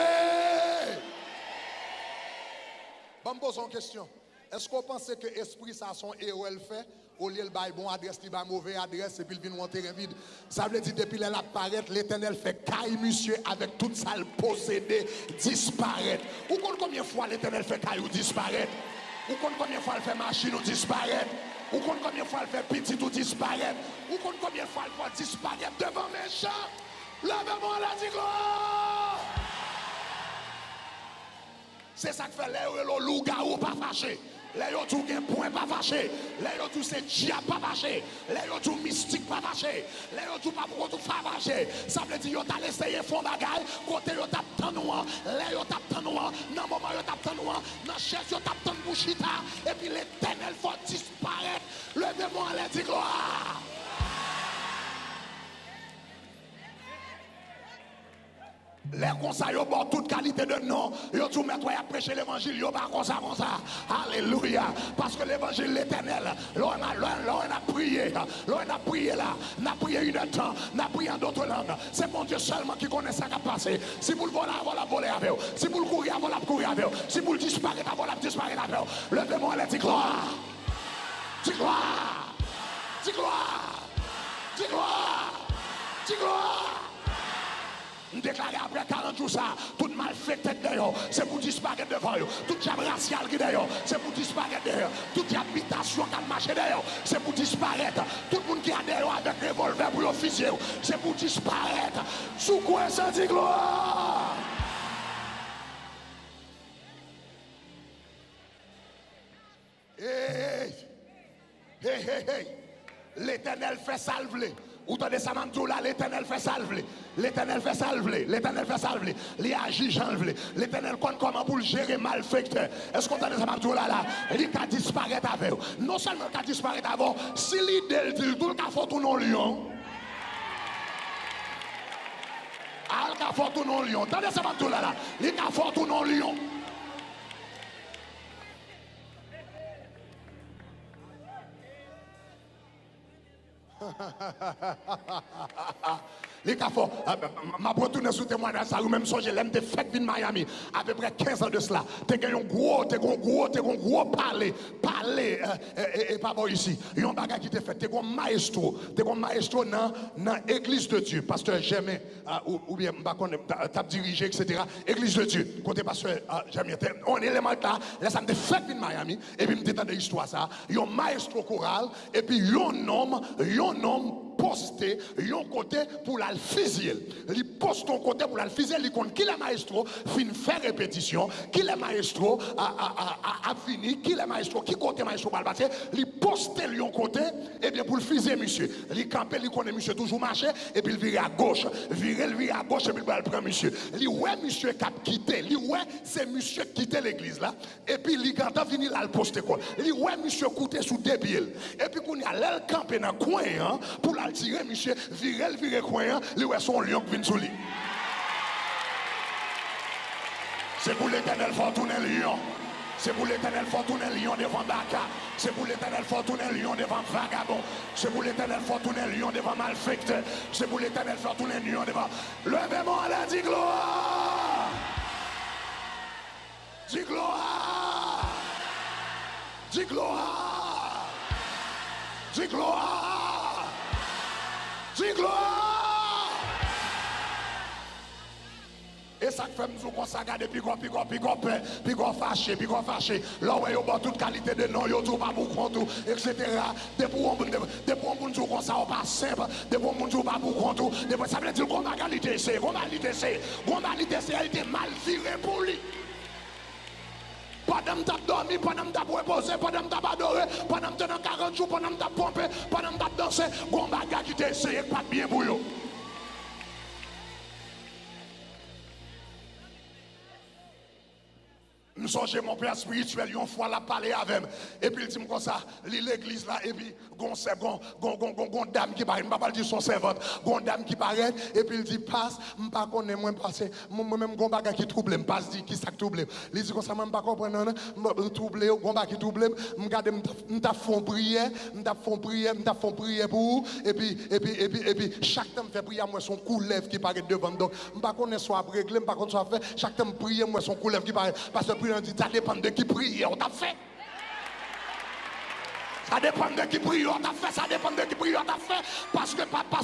Bon, me pose une question. Est-ce qu'on pense que l'esprit, ça, son héros, elle fait, au lieu de bailler bon adresse, il va mauvais adresse, et puis il vient monter un vide. Ça veut dire, depuis elle apparaît, l'Éternel fait caille, monsieur, avec toute ça, le possédé, disparaître. Ou combien de fois l'Éternel fait caille ou disparaître? Ou combien de fois elle fait machine ou disparaître? Ou combien de fois elle fait petit ou disparaître? Ou combien de fois elle fait disparaître devant mes champs? Levez-moi la dit gloire! C'est ça que fait les loups-garous pas fâché. Les tout gen point pas fâché. Les tout c'est diable pas fâché. Les tout mystique pas fâché. Les tout pas pour tout fâché. Ça veut dire yo t'a essayé fond bagaille côté yo t'a tant noir. Les yo t'a tant noir. Dans moment yo t'a tant noir. Dans chaise yo t'a tant bouchita et puis l'Éternel faut disparaître. Levez-moi la dit gloire. Les conseils ont toute qualité de nom. Ils ont tout mettre à prêcher l'évangile. Ils ont pas comme ça. Alléluia. Parce que l'évangile l'éternel, l'on a prié. L'on a prié là. On a prié une temps. On a prié en d'autres langues. C'est mon Dieu seulement qui connaît ça qui a passé. Si vous le volez, vous la volez avec vous. Si vous le courez, vous la courez avec vous. Si vous le disparaissez, vous la disparaissez avec vous. Levez-moi la gloire. Dis gloire. Dis gloire. Dis gloire. Dis gloire. Nous déclarons après 40 jours ça, tout mal fait tête d'ailleurs, c'est pour disparaître devant eux. Tout diable racial qui d'ailleurs, c'est pour disparaître d'ailleurs. Toute habitation qui a marché d'ailleurs, c'est pour disparaître. Tout le monde qui a d'ailleurs avec revolver pour l'officier, c'est pour disparaître. Sous quoi ça dit gloire? Hey, hey, hey, hey. L'Éternel fait salver. Ou t'as des samantous là, l'Éternel fait salver. L'Éternel fait salver. L'Éternel fait salver. Il agit, j'enlève. L'Éternel compte comment pour le gérer malfecteur. Est-ce qu'on t'a des samantous là? Il a disparaître avec. Non seulement il a disparaître avant, si l'idée dit tout le cas faut tout non lion. Ah, il a faut tout non lion. T'as des samantous là. Il a faut tout non lion. Les cafés, ma retourne sous témoignage, ça ou même ça, j'ai l'aime de fête de Miami, à peu près 15 ans de cela. T'es un gros parler, et pas bon ici. Il y a un bagage qui te fait, t'es un maestro dans l'église de Dieu, pasteur Jamais, ou bien, t'as dirigé, etc. Église de Dieu, côté pasteur Jamais, on est élément là, là, ça me fait fête de Miami, et puis me détendre de l'histoire ça. Il y a un maestro choral, et puis il y a un homme, posté yon côté pour la physique. Il poste ton côté pour la physique. Il compte qui le maestro fin faire répétition, qui le maestro a fini, qui le maestro, qui côté maestro va le passer. Il poste yon côté et bien pour le physique monsieur. Il campe, il connaît monsieur toujours marcher et puis il vire à gauche, vire à gauche et puis il va le prendre monsieur. Il ouais monsieur qui a quitté, il ouais c'est monsieur qui quitté l'église là et puis il quand a fini là le poste quoi. Il ouais monsieur coûté sous deux pieds et puis qu'on y a l'aile camper dans coin hein, pour la tirer monsieur virer coin lui ouais son lion qui vient sous lui. C'est pour l'Éternel faut tourner lion. C'est pour l'Éternel faut tourner lion devant Baka. C'est pour l'Éternel faut tourner lion devant vagabond. C'est pour l'Éternel faut tourner lion devant malfecteur. C'est pour l'Éternel faut tourner lion devant. Levez-moi la dit gloire. Dis gloire. Dis gloire. Dis gloire. Dis gloire. Et ça fait nous comme ça garder puis qu'on fâché. Là où yo bon toute qualité de nom, yo tout pas pour compte etc. De pour on nous comme ça pas simple, de pour on nous pas pour compte, de ça veut dire qu'on a qualité c'est, elle était mal virée pour lui. Pendant que tu as dormi, pendant que tu as reposé, pendant que tu as adoré, pendant que tu as 40 jours, pendant que tu as pompé, pendant que tu as dansé, on va qui t'a essayé pas bien pour eux. Nous sommes mon père spirituel, une fois la parler avec. Et puis il dit comme ça, l'église là, et puis gon dame qui paraît, je ne vais pas dire son servante, gon dame qui paraît, et puis il dit passe, je ne sais pas connaître moi passer, moi-même gon bagage qui trouble, me passe dit qui ça trouble. Il dit comme ça, je ne sais pas comprendre, me trouble, gon bagage qui trouble, me garde, me t'a font prière, pour et puis chaque temps me fait prier moi son couleuvre qui paraît devant. Donc je ne sais pas connaître soit réglé, je ne sais pas connaître soit fait, chaque temps me prier moi son couleuvre qui paraît parce que dit, ça dépend de qui prie, on t'a fait. Ça dépend de qui prie, on t'a fait. Ça dépend de qui prie, on t'a fait. Parce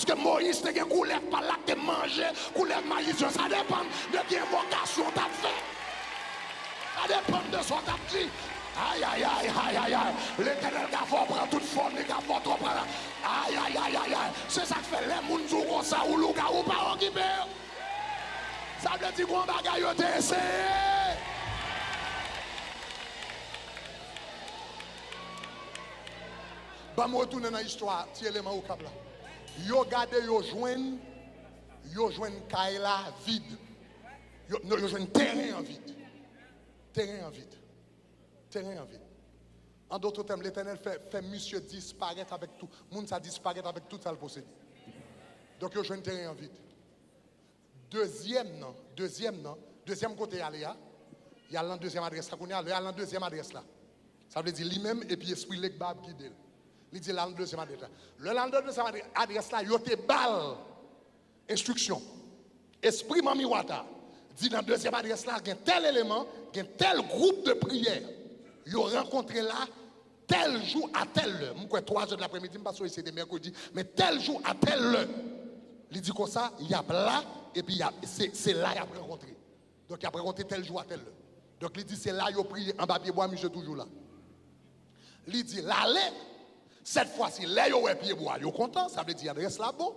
que Moïse te couleur par là, te manger, couleur maïs, ça dépend de qui invocation on t'a fait. Ça dépend de ce qu'on t'a dit. Aïe. L'éternel qui va prendre toute forme, qui va trop prendre. Aïe. C'est ça que fait les gens comme ça, ou le gars ou pas occupé. Ça veut dire qu'on va gagner, t'es essayé. Je vais retourner dans l'histoire, petit élément au câble là. Yo gade, yo joignent Kaila vide. Yo joignent terrain en vide. Terrain en vide. En d'autres termes, l'Éternel fait monsieur disparaître avec tout. Moun ça disparaître avec tout ça le posséder. Donc yo joignent terrain en vide. Deuxième côté aller là. Il y a la deuxième adresse là. Il y a la deuxième adresse là. Ça veut dire lui-même et puis esprit l'Ekbab qui dit. Il dit là dans deuxième adresse. Le deuxième adresse là, il y a des balles. Instruction. Esprit Mami Wata dit dans deuxième adresse là, il y a tel élément, il y a tel groupe de prière. Il y a rencontré là, tel jour à telle heure. Je crois 3 heures de l'après-midi, je ne sais pas si c'est mercredi, mais tel jour à telle heure. Il dit comme ça, il y a là, et puis c'est là qu'il a rencontré. Donc il a rencontré tel jour à telle heure. Donc il dit c'est là qu'il a prié en papier bois, monsieur toujours là. Il dit l'aller. Cette fois-ci, là, yo pied bois, yo content, ça veut dire adresse là bon.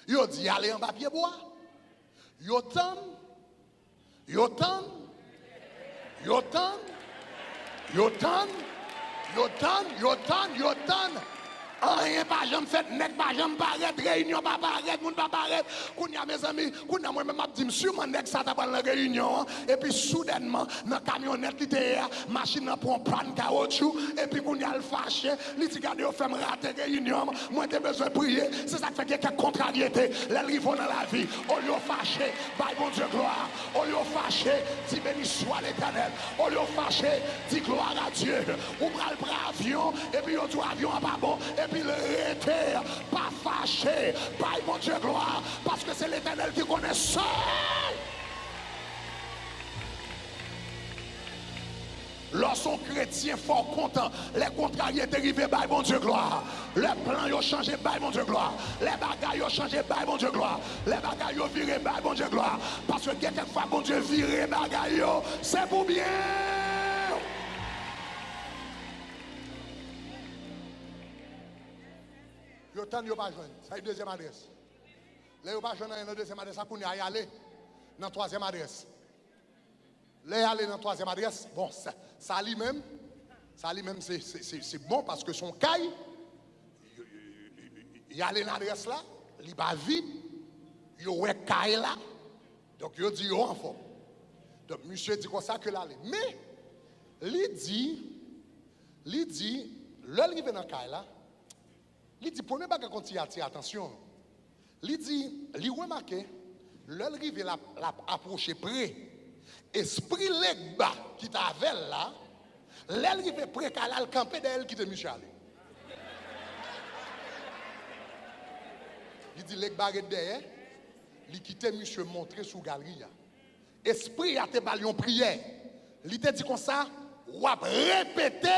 Yo dit aller en bas pied bois. Yo tan. Rien pas jamais fait, net pas jamais paraître, réunion pas paraître, moun pas paraître. Kounya mes amis, kounya moi même dit sûrement nek ça t'a pas la réunion et puis soudainement dans camionnette qui était machine prend panne caoutchouc et puis kounya le fâché, li dit garder fait rater réunion, moi t'ai besoin prier, c'est ça qui fait quelques contrariétés, les rivaux dans la vie, au lieu fâché, by bon Dieu gloire, au lieu fâché, dis béni soit l'Éternel, au lieu fâché, dis gloire à Dieu. Ou pral prend avion et puis au avion pas bon. Et puis le réter, pas fâché, pas mon Dieu gloire, parce que c'est l'Éternel qui connaît seul. Lorsqu'on chrétien fort content, les contrariétés arrivent, by mon Dieu gloire. Les plans ont changé, by mon Dieu gloire. Les bagailles ont changé, by mon Dieu gloire. Les bagailles ont viré, by mon Dieu gloire. Parce que quelquefois, mon Dieu viré bagailles, c'est pour bien. Yo tan yo pas joindre, ça est deuxième adresse. Là yo pas joindre dans deuxième adresse, ça qu'on y aller dans troisième adresse. Là aller dans troisième adresse, bon ça lui-même c'est bon parce que son caille il allait dans l'adresse là, il pas vide, yo ouais caille là. Donc yo dit yo en forme. Donc monsieur dit comme ça que l'aller. Mais il dit l'arrivé dans caille là. Il dit, premier bagage qu'on tire attention. Il dit, il remarque, l'arrivée la approche près. Esprit l'Ekba qui t'avait là, l'arrivée près qu'elle a le campé d'elle qui te Michel. Il dit, l'Ekba est derrière, il quitte monsieur montrer sous galerie. Esprit a te balion prière. Il te dit comme ça, ou a répété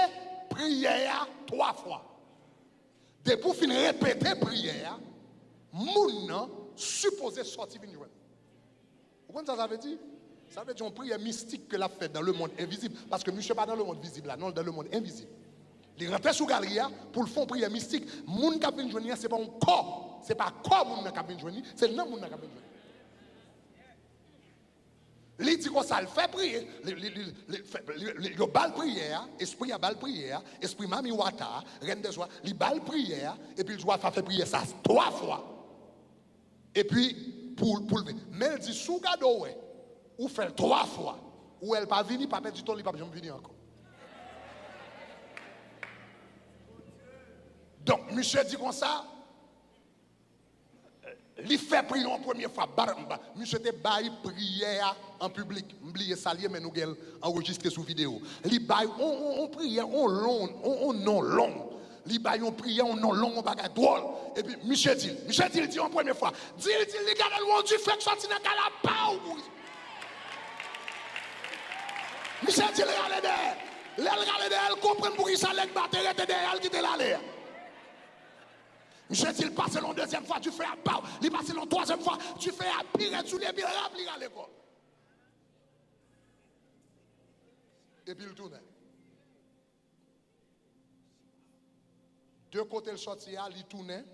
prière 3 fois. Depuis pour finir répéter prière, moun supposé sortir venir. Vous comprenez ça veut dire? Ça veut dire une prière mystique que l'a fait dans le monde invisible. Parce que monsieur pas dans le monde visible là, non, dans le monde invisible. Il rentre sous galerie pour le fond prière mystique. Moun qui vient joindre, c'est pas un corps. C'est pas corps moun qui vient joindre, c'est non moun qui vient joindre. Il dit qu'on ça le fait prier. Il bal prière, esprit a bal prière, esprit mami wata, reine des soirs, il bal prière, et puis il doit faire prier ça 3 fois. Et puis, pour lever. Mais il dit, sous gado, ou fait 3 fois, ou elle pas venir, pas perdre du temps, il pas jamais venir encore. Donc, monsieur dit comme ça, il fait prier en première fois. Monsieur te baille prière en public. M'oubliez salier, mais nous avons enregistré sous vidéo. Il baille, on prière, on long, on non long. Il baille, on prière, on non long, on bagarre drôle. Et puis, monsieur dit en première fois, dit, les gars, le du fait que sorti dans la calapa. Monsieur dit, regardez derrière, elle comprend pour qu'il s'allait battre, elle était derrière, elle quitte l'aller. Monsieur dit, il passe la deuxième fois, tu fais à part. Il passe la troisième fois, tu fais à pire, tu les billes, remplir à l'école. Et puis il tourne. De côté le sorti, il tourne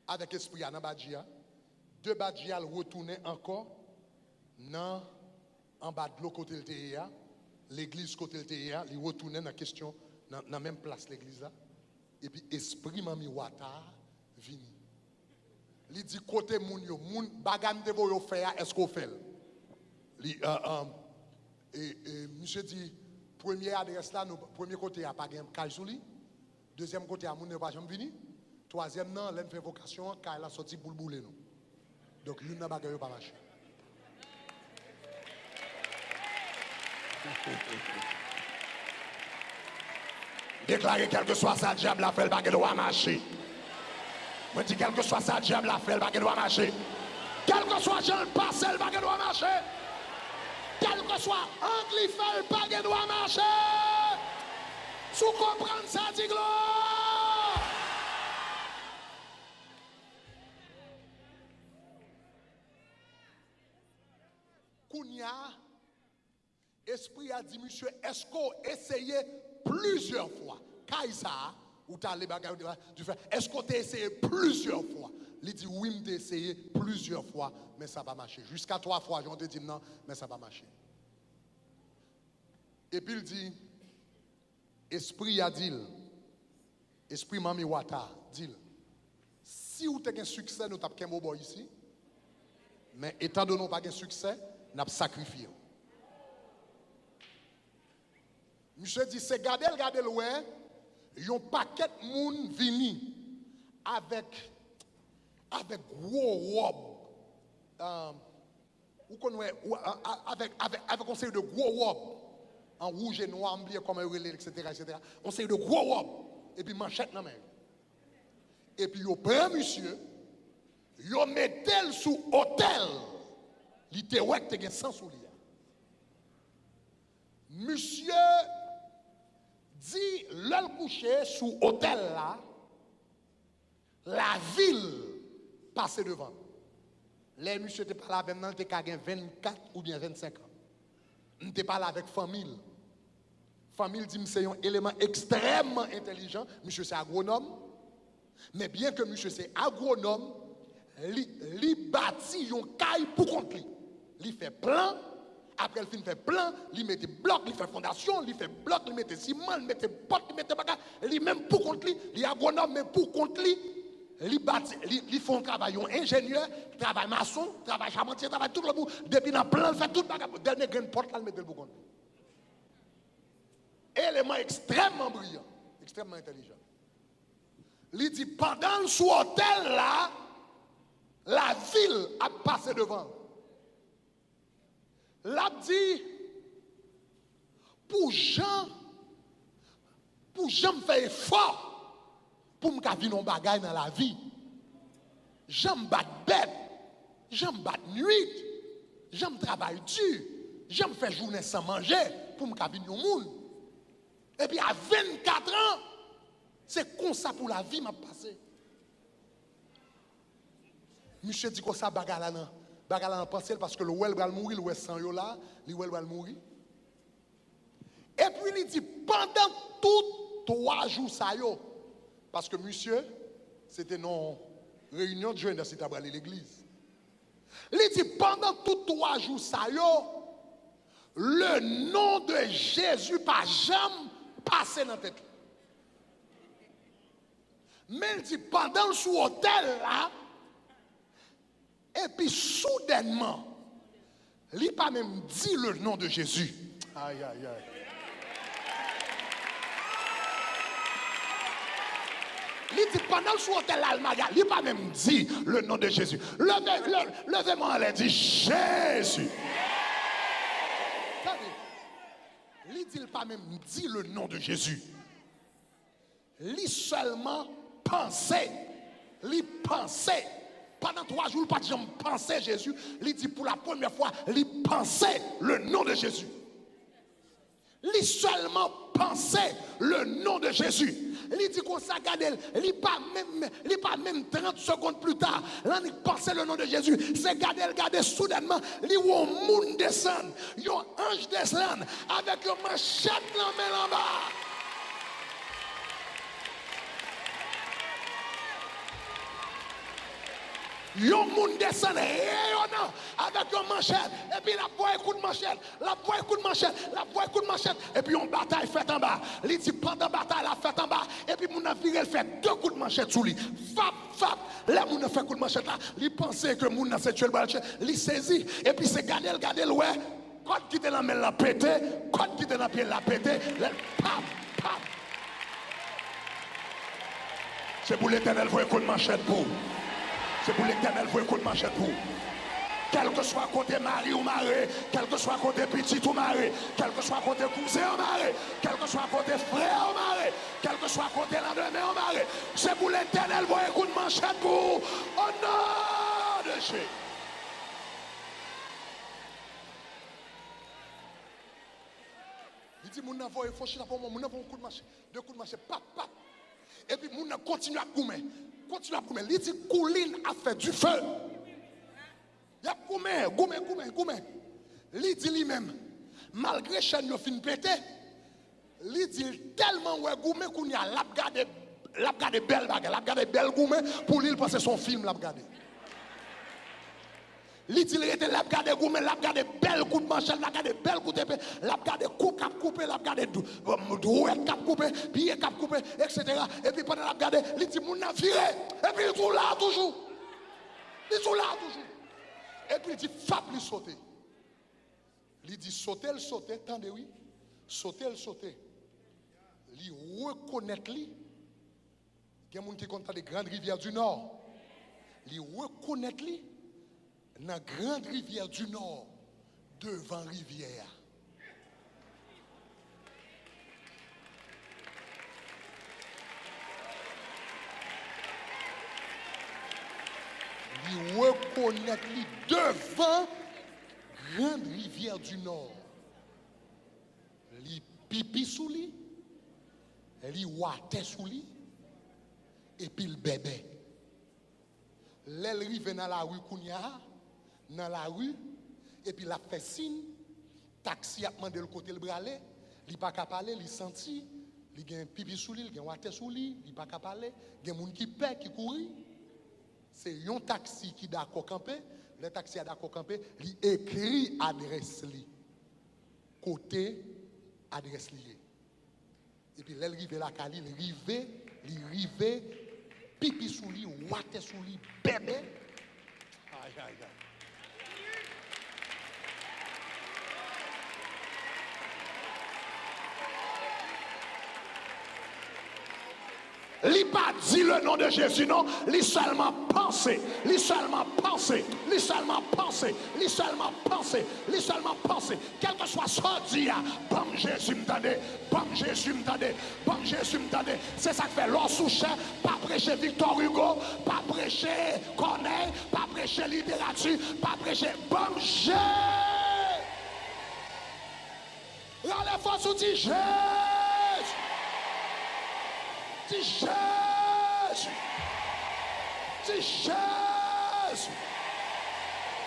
avec esprit dans Badjia. De Badjia, il retourne encore en bas de l'autre côté le TIA. L'église côté le TIA, il retourne dans la question, dans la même place l'église là. Et puis esprit mami wata. Vini. Il dit côté moun yo, moun bagam de voyo faire, est-ce qu'on fait? Monsieur dit, première adresse là, premier côté a pas gain Kajsouli, deuxième côté a moun ne pas jamais vini, troisième non, l'en fait vocation, car elle a sorti pour bouler nous. Donc l'une n'a pas pas marché. Déclarer quel que soit ça, diable a fait le baguette doit marcher. Je dis quel que soit ça, diable a fait le baguette doit marcher. Quel que soit Jean le passé, le baguette doit marcher. Quel que soit Angli fait le baguette doit marcher. Sous comprendre ça, dit gloire. Kounia, esprit a dit, monsieur, est-ce qu'on essayé plusieurs fois? Kaïsa, ou t'as les bagages, tu fais, est-ce qu'on t'a essayé plusieurs fois? Il dit, oui, j'ai essayé plusieurs fois, mais ça va marcher. Jusqu'à 3 fois, j'en ai dit non, mais ça va marcher. Et puis il dit, esprit a dit, esprit mami wata, dit, si vous avez un succès, nous avons qu'un bobo ici, mais étant donné que nous n'avons pas de succès, nous avons sacrifié. Monsieur dit, c'est garder le ouais. Yon paquet de moun vini avec gros robe. Avec un série de gros robes en rouge et noir, comme un relais, etc. On série de gros robes. Et puis manchette dans main. Et puis yon prend monsieur, yon mettel sous hôtel. Li te wèk te gen sans soulier. Monsieur dit, l'heure couché sous hôtel là, la ville passait devant. Les monsieur te parlé avec nous, te 24 ou bien 25 ans. On te parlé avec famille. Famille dit c'est un élément extrêmement intelligent. Monsieur c'est agronome. Mais bien que monsieur c'est agronome, li bâti un caille pour compte lui. Il fait plan. Après, il fait plan, il met bloc, il fait fondation, il fait bloc, il met ciment, il met porte, il met bagage, il même pour contre lui, il est agronome, mais pour contre lui, il fait un travail, un ingénieur, travail maçon, travail charpentier, travail tout le monde, depuis dans plan, il fait tout le bagage, dernier grain de porte, là, il met le pour contre lui. Élément extrêmement brillant, extrêmement intelligent. Il dit, pendant le sous-hôtel là, la ville a passé devant. L'a dit, pour Jean me faire effort pour me faire un bagage dans la vie. Jean me bat bête, Jean me bat nuit, Jean me travaille dur, Jean me fait journée sans manger pour me faire un monde. Et puis à 24 ans, c'est comme ça pour la vie m'a passé. Monsieur dit que ça bagage là non. bagal en penser parce que le well va mourir, le sang yo là, le well va mourir. Et puis il dit pendant tout 3 jours ça yo parce que monsieur c'était non réunion de jeunesse c'était à l'église. Il dit pendant tout 3 jours ça yo le nom de Jésus pas jamais passé dans la tête. Mais il dit pendant le sous-hôtel là, et puis soudainement, il n'a pas même dit le nom de Jésus. Aïe, aïe, aïe. Il dit pendant le sous-hôtel là, il n'a pas même dit le nom de Jésus. Levez-moi, il a dit Jésus. Il dit pas même dit le nom de Jésus. Il seulement pensait. Il pensait. Pendant 3 jours, pas de gens pensaient Jésus. Il dit pour la première fois, il pensait le nom de Jésus. Il seulement pensait le nom de Jésus. Il dit qu'on s'est gardé, il pas même 30 secondes plus tard, là il pensait le nom de Jésus. C'est garder soudainement, il voit un monde descendre, un ange descendre avec une machette en bas. Yon moun descend rayonnant avec une manchette et puis la voix un coup de manchette, la voix un coup de manchette, la voix un coup de manchette et puis une bataille faite en bas. Il dit pendant bataille la fête en bas et puis moun a viré fait 2 coups de manchette sous lui. Fap fap, là moun a fait coup de manchette là, il pensait que moun a fait tuer le balche, il saisit et puis c'est garder ouais, quand qui était dans main la pété, quand qui était dans pied la pété, pap pap. C'est pour l'Éternel voix un coup de manchette pour. C'est pour l'Éternel, vous écoutez ma chère pour. Quel que soit côté mari ou mari, quel que soit côté petit ou mari, quel que soit côté cousin ou mari, quel que soit côté frère ou mari, quel que soit côté l'endemain ou mari, c'est pour l'Éternel, vous écoutez ma chère pour. Au nom de Jésus. Il dit, mon enfant, il faut chier pour moi, mon enfant, un coup de marché, 2 coups de marché, pap, pap. Et puis, mon enfant continue à coumer. Il dit, Kouline a fait du feu. Il a goumé. Il dit lui-même, malgré chaîne yo fin pété, il dit tellement ouais goumé qu'on y a l'a gardé belle bagarre, l'a gardé belle goumé pour lui passer son film l'a gardé. Il dit il était l'a gardé goumé, l'a gardé belle coup de manchette, l'a gardé belle coup d'épée, l'a gardé coup cap coupé, l'a gardé douette cap coupé, pied cap coupé, etc. Et puis pendant l'a gardé, il dit mon a viré et puis il est là toujours. Et puis il dit fap lui sauter. Il dit sauter, attendez oui. Sauter. Il reconnaît lui. Il y a des gens qui comptent des grandes rivières du Nord. Il reconnaît lui dans la grande rivière du Nord devant rivière. Il reconnaît lui devant grande rivière du Nord. Il pipi sous lui, il water sous lui, et puis le bébé. L'elle rive dans la rue Kounia, dans la rue, et puis la fait signe, taxi a demandé le côté le bralé, il pas qu'à parler, il senti, il y a un pipi sous lui, il y a un water sous lui, il pas qu'à parler, il y a un monde qui paie, qui courit. C'est un taxi qui d'accord camper, le taxi a d'accord camper, il écrit adresse li. Côté adresse liée. Et puis l'elle rive la cali, il rive pipi sous lui, water sous lui, bébé. Aïe aïe aïe. Il n'a pas dit le nom de Jésus, non. Il seulement pensé. Quel que soit ce dia, bon Jésus m'tendait, C'est ça que fait l'or sous pas prêcher Victor Hugo, pas prêcher Corneille, pas prêcher littérature, pas prêcher bon Jésus. Là, les forces sont dit Jésus. Dis Jésus.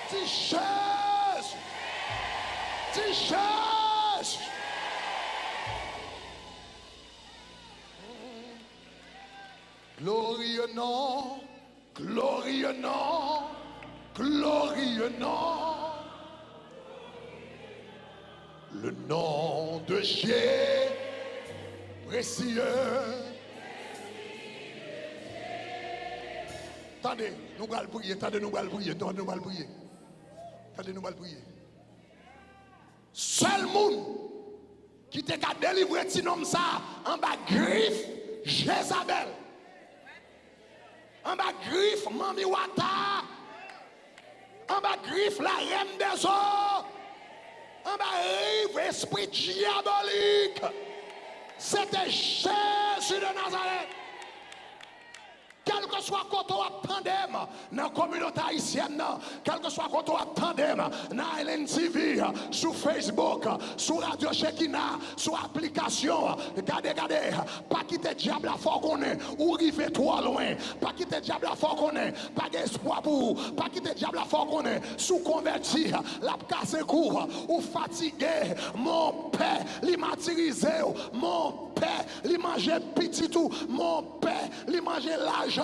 Ti Jésus. Ti Jésus. Glorieux nom, Glorieux nom. Glorieux nom. le nom de Jésus, Précieux. Attendez, nous allons prier. Attendez, nous allons prier. Attendez, nous allons prier. Attendez, nous allons prier. Seul monde qui t'a délivré petit nom ça en bas griffe Jézabel. En bas griffe Mami Wata. En bas griffe la reine des eaux. En bas rive esprit diabolique. C'était Jésus de Nazareth. Quel que soit quand on attendem dans la communauté haïtienne, quel que soit quand on attendem dans Hélène TV, sur Facebook, sur Radio Shekina, sur application, regardez, pas quitter diable à fort qu'on est, ou river trop loin, pas quitter diable à fort qu'on est, pas d'espoir pour vous, pas quitter diable à fort qu'on est, sous converti, la casse court, ou fatigué, mon père, li martyrisé, mon père, li manger petit tout, mon père, li manger l'argent,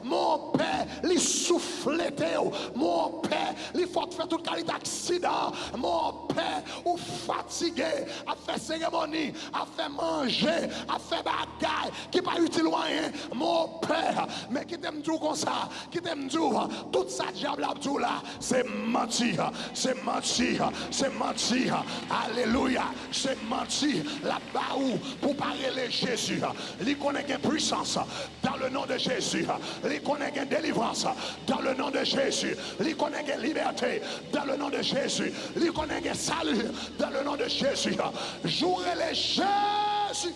mon père, li souffleté, mon père, li faut faire toute qualité d'accident, mon père, ou fatigué, à faire cérémonie, à faire manger, à faire bagaille, qui pas utile rien, mon père, mais qui t'aime tout comme ça, qui t'aime tout, tout ça diable tout là, c'est mentir, c'est mentir, c'est mentir, alléluia, c'est mentir, là-bas où, pour parler de Jésus, il connaît une puissance dans le nom de Jésus, il connaît une délivrance dans le nom de Jésus, il connaît une liberté dans le nom de Jésus, il connaît un salut dans le nom de Jésus. Jouez les Jésus.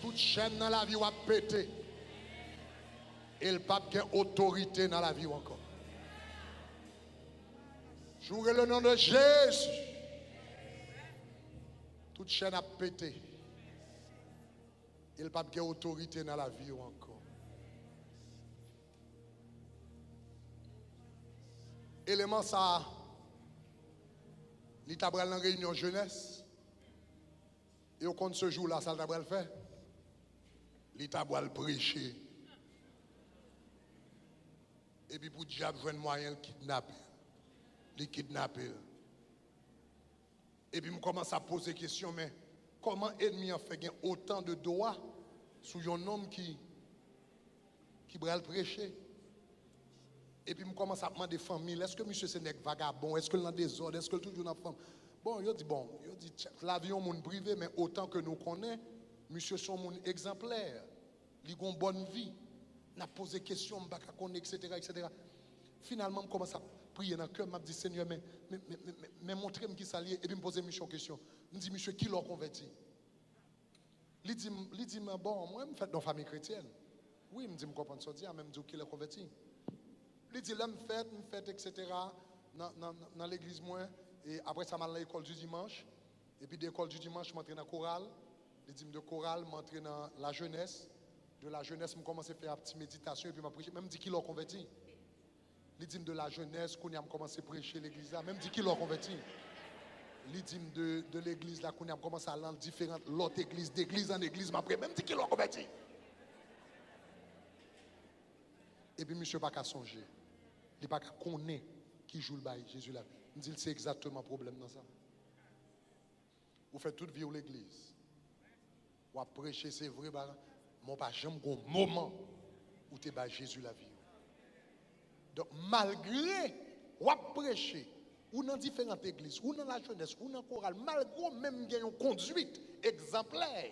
toute chaîne dans la vie va péter. Et le pape a autorité dans la vie encore. Jouez le nom de Jésus. Toute chaîne a pété. Et le pape a autorité dans la vie encore. Élément ça, l'État dans la réunion jeunesse. Et au compte ce jour-là, ça le fait. L'État va le prêcher. Et puis pour le diable, il y a un moyen de kidnapper. Les kidnapper. Et puis je commence à poser des questions, mais comment l'ennemi a fait autant de droits sur un homme qui va le prêcher? Et puis je commence à demander des familles, est-ce que monsieur c'est un vagabond? Est-ce qu'il a des ordres? Est-ce que toujours une femme? Bon, il dit, la vie est un monde privé, mais autant que nous connaissons, monsieur son monde exemplaire. Il a une bonne vie. On a posé des questions, etc. Finalement, je commence à prier dans le cœur, je me dis, Seigneur, mais montrez-moi qui ça lié. Et puis, je me pose une question. Je me dis, monsieur, qui l'a converti? Il dit, bon, moi, je me fais dans la famille chrétienne. Oui, je me dis, je comprends ça, mais je me dis, qui l'a converti? Il dit, là, je me fais, etc. Dans l'église, moi. Et après, ça m'a à l'école du dimanche. Et puis, de l'école du dimanche, je m'entraîne dans la chorale. Il dit, de chorale, je m'entraîne dans la jeunesse. De la jeunesse, je commence à faire une petite méditation. Et puis, je prêche. Même dit qu'il l'a converti. Il dit de la jeunesse, qu'on a commencé à prêcher l'église là. Même dit qu'il l'a converti. Il dit de l'église là, qu'on a commencé à aller dans différentes l'autre église, d'église en église. Après, même dit qu'il l'a converti. Et puis, monsieur n'a pas qu'à songer. Il n'a pas qu'à connaître qui joue le bail, Jésus là. Il dit, c'est exactement le problème dans ça. Vous faites toute vie à l'église. Vous prêchez, c'est vrai, mais pas jamais un moment où tu es Jésus la vie. Donc, malgré vous prêchez, ou dans différentes églises, ou dans la jeunesse, ou dans la chorale, malgré même qu'il y a une conduite exemplaire,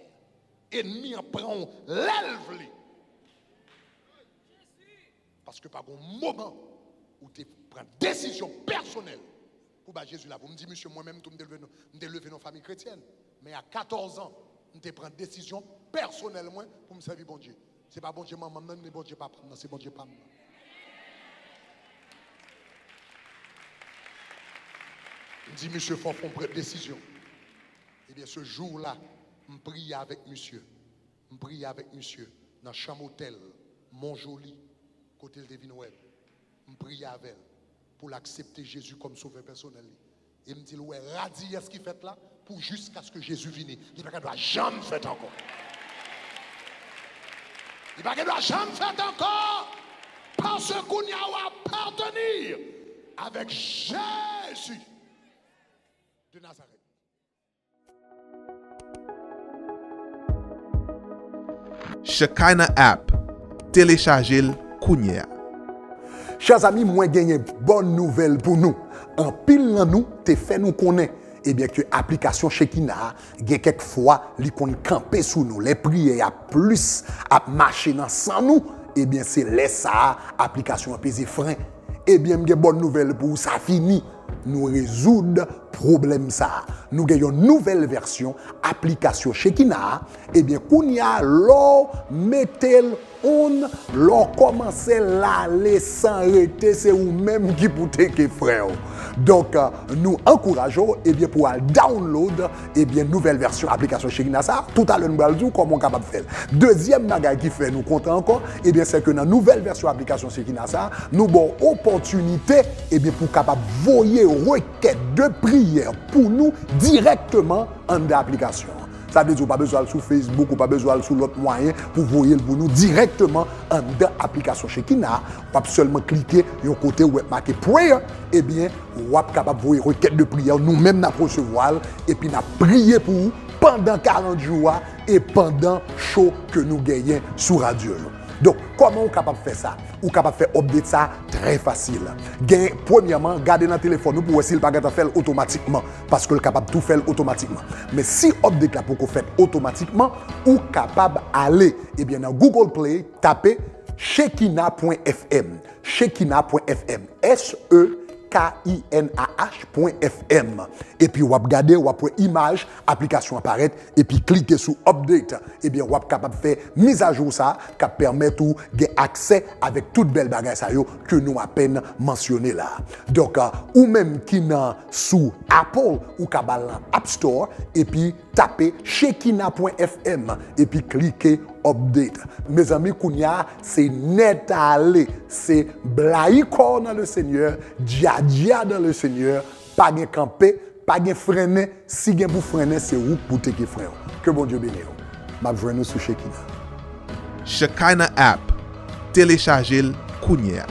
ennemi en prend l'élève. Parce que par un moment où tu prends une décision personnelle pour Jésus là, vous me dites, monsieur, moi-même, je me levé dans la famille chrétienne, mais à 14 ans, je prends une décision personnelle pour me servir bon Dieu. Ce n'est pas bon Dieu maman, mais bon Dieu papa, c'est bon Dieu papa. Je dis, monsieur, il faut prendre une décision. Eh bien, ce jour-là, je prie avec monsieur. Je prie avec monsieur dans la chambre hôtel, Montjoli, côté de Devinouel. Je prie avec elle pour l'accepter Jésus comme sauveur personnel. Et me dit, ouais, radie ce qu'il fait là, pour jusqu'à ce que Jésus vienne. Il ne doit jamais faire encore. Il ne doit jamais faire encore. Parce qu'on y a appartenir avec Jésus de Nazareth. Shekinah app. Téléchargez-le kounya. Chers amis, moi gagné bonne nouvelle pour nous. En pile dans nous, te fait nous connaître. Eh bien que l'application Shekinah, quelquefois, li kon camper sous nous. Les prières a plus à marcher dans sans nous. Eh bien c'est laisse ça, application a pesé frein. Eh bien, j'ai bonne nouvelle pour vous, ça fini. Nous résoudre problème ça. Nous avons une nouvelle version application Shekinah. Eh bien, kounya l'on mettez on l'on commence l'aller sans arrêter, c'est vous même qui pouvez que frère. Donc nous encourageons eh bien pour download eh bien nouvelle version application Shekinah ça. Tout à l'heure nous allons dire comment on capable faire. Deuxième bagage qui fait nous content encore eh bien c'est que dans nouvelle version application Shekinah ça, nous avons opportunité eh bien pour capable voyer requête de prière pour nous directement en l'application. Ça veut dire qu'on n'a pas besoin de sur Facebook, ou pas besoin de sur l'autre moyen pour voir pour nous directement en l'application Shekinah. On peut seulement cliquer sur le côté où est marqué prayer. Eh bien, on est capable de voir requête de prière. Nous-mêmes, nous recevoir et puis nous prier pour vous pendant 40 jours et pendant le show que nous gagnons sur Radio. Donc, comment on est capable de faire ça? On est capable de faire update ça très facile. Premièrement, gardez dans le téléphone pour voir si le bagage fait automatiquement. Parce que le capable de tout faire automatiquement. Mais si update là pour qu'on fait automatiquement, ou capable d'aller dans Google Play, taper shekinah.fm. Shekinah.fm. SEKINAH.fm. Et puis, vous regardez, vous avez image, application apparaît, et puis cliquez sur Update. Et bien, vous êtes capable de faire mise à jour ça, qui permet de gagner accès avec toute belle bagage que nous à peine mentionné là. Donc, ou même qui n'a sous Apple ou Kabbalah App Store, et puis tapez shekinah.fm, et puis cliquez Update. Mes amis, Kounia, c'est net à aller. C'est blaïkor dans le Seigneur, dia dans le Seigneur, pas de camper, pas de freiner. Si vous pour freiner, c'est où pour te frère. Que bon Dieu bénisse. Je vais vous sur Shekinah. Shekinah app. Téléchargez-le kounya.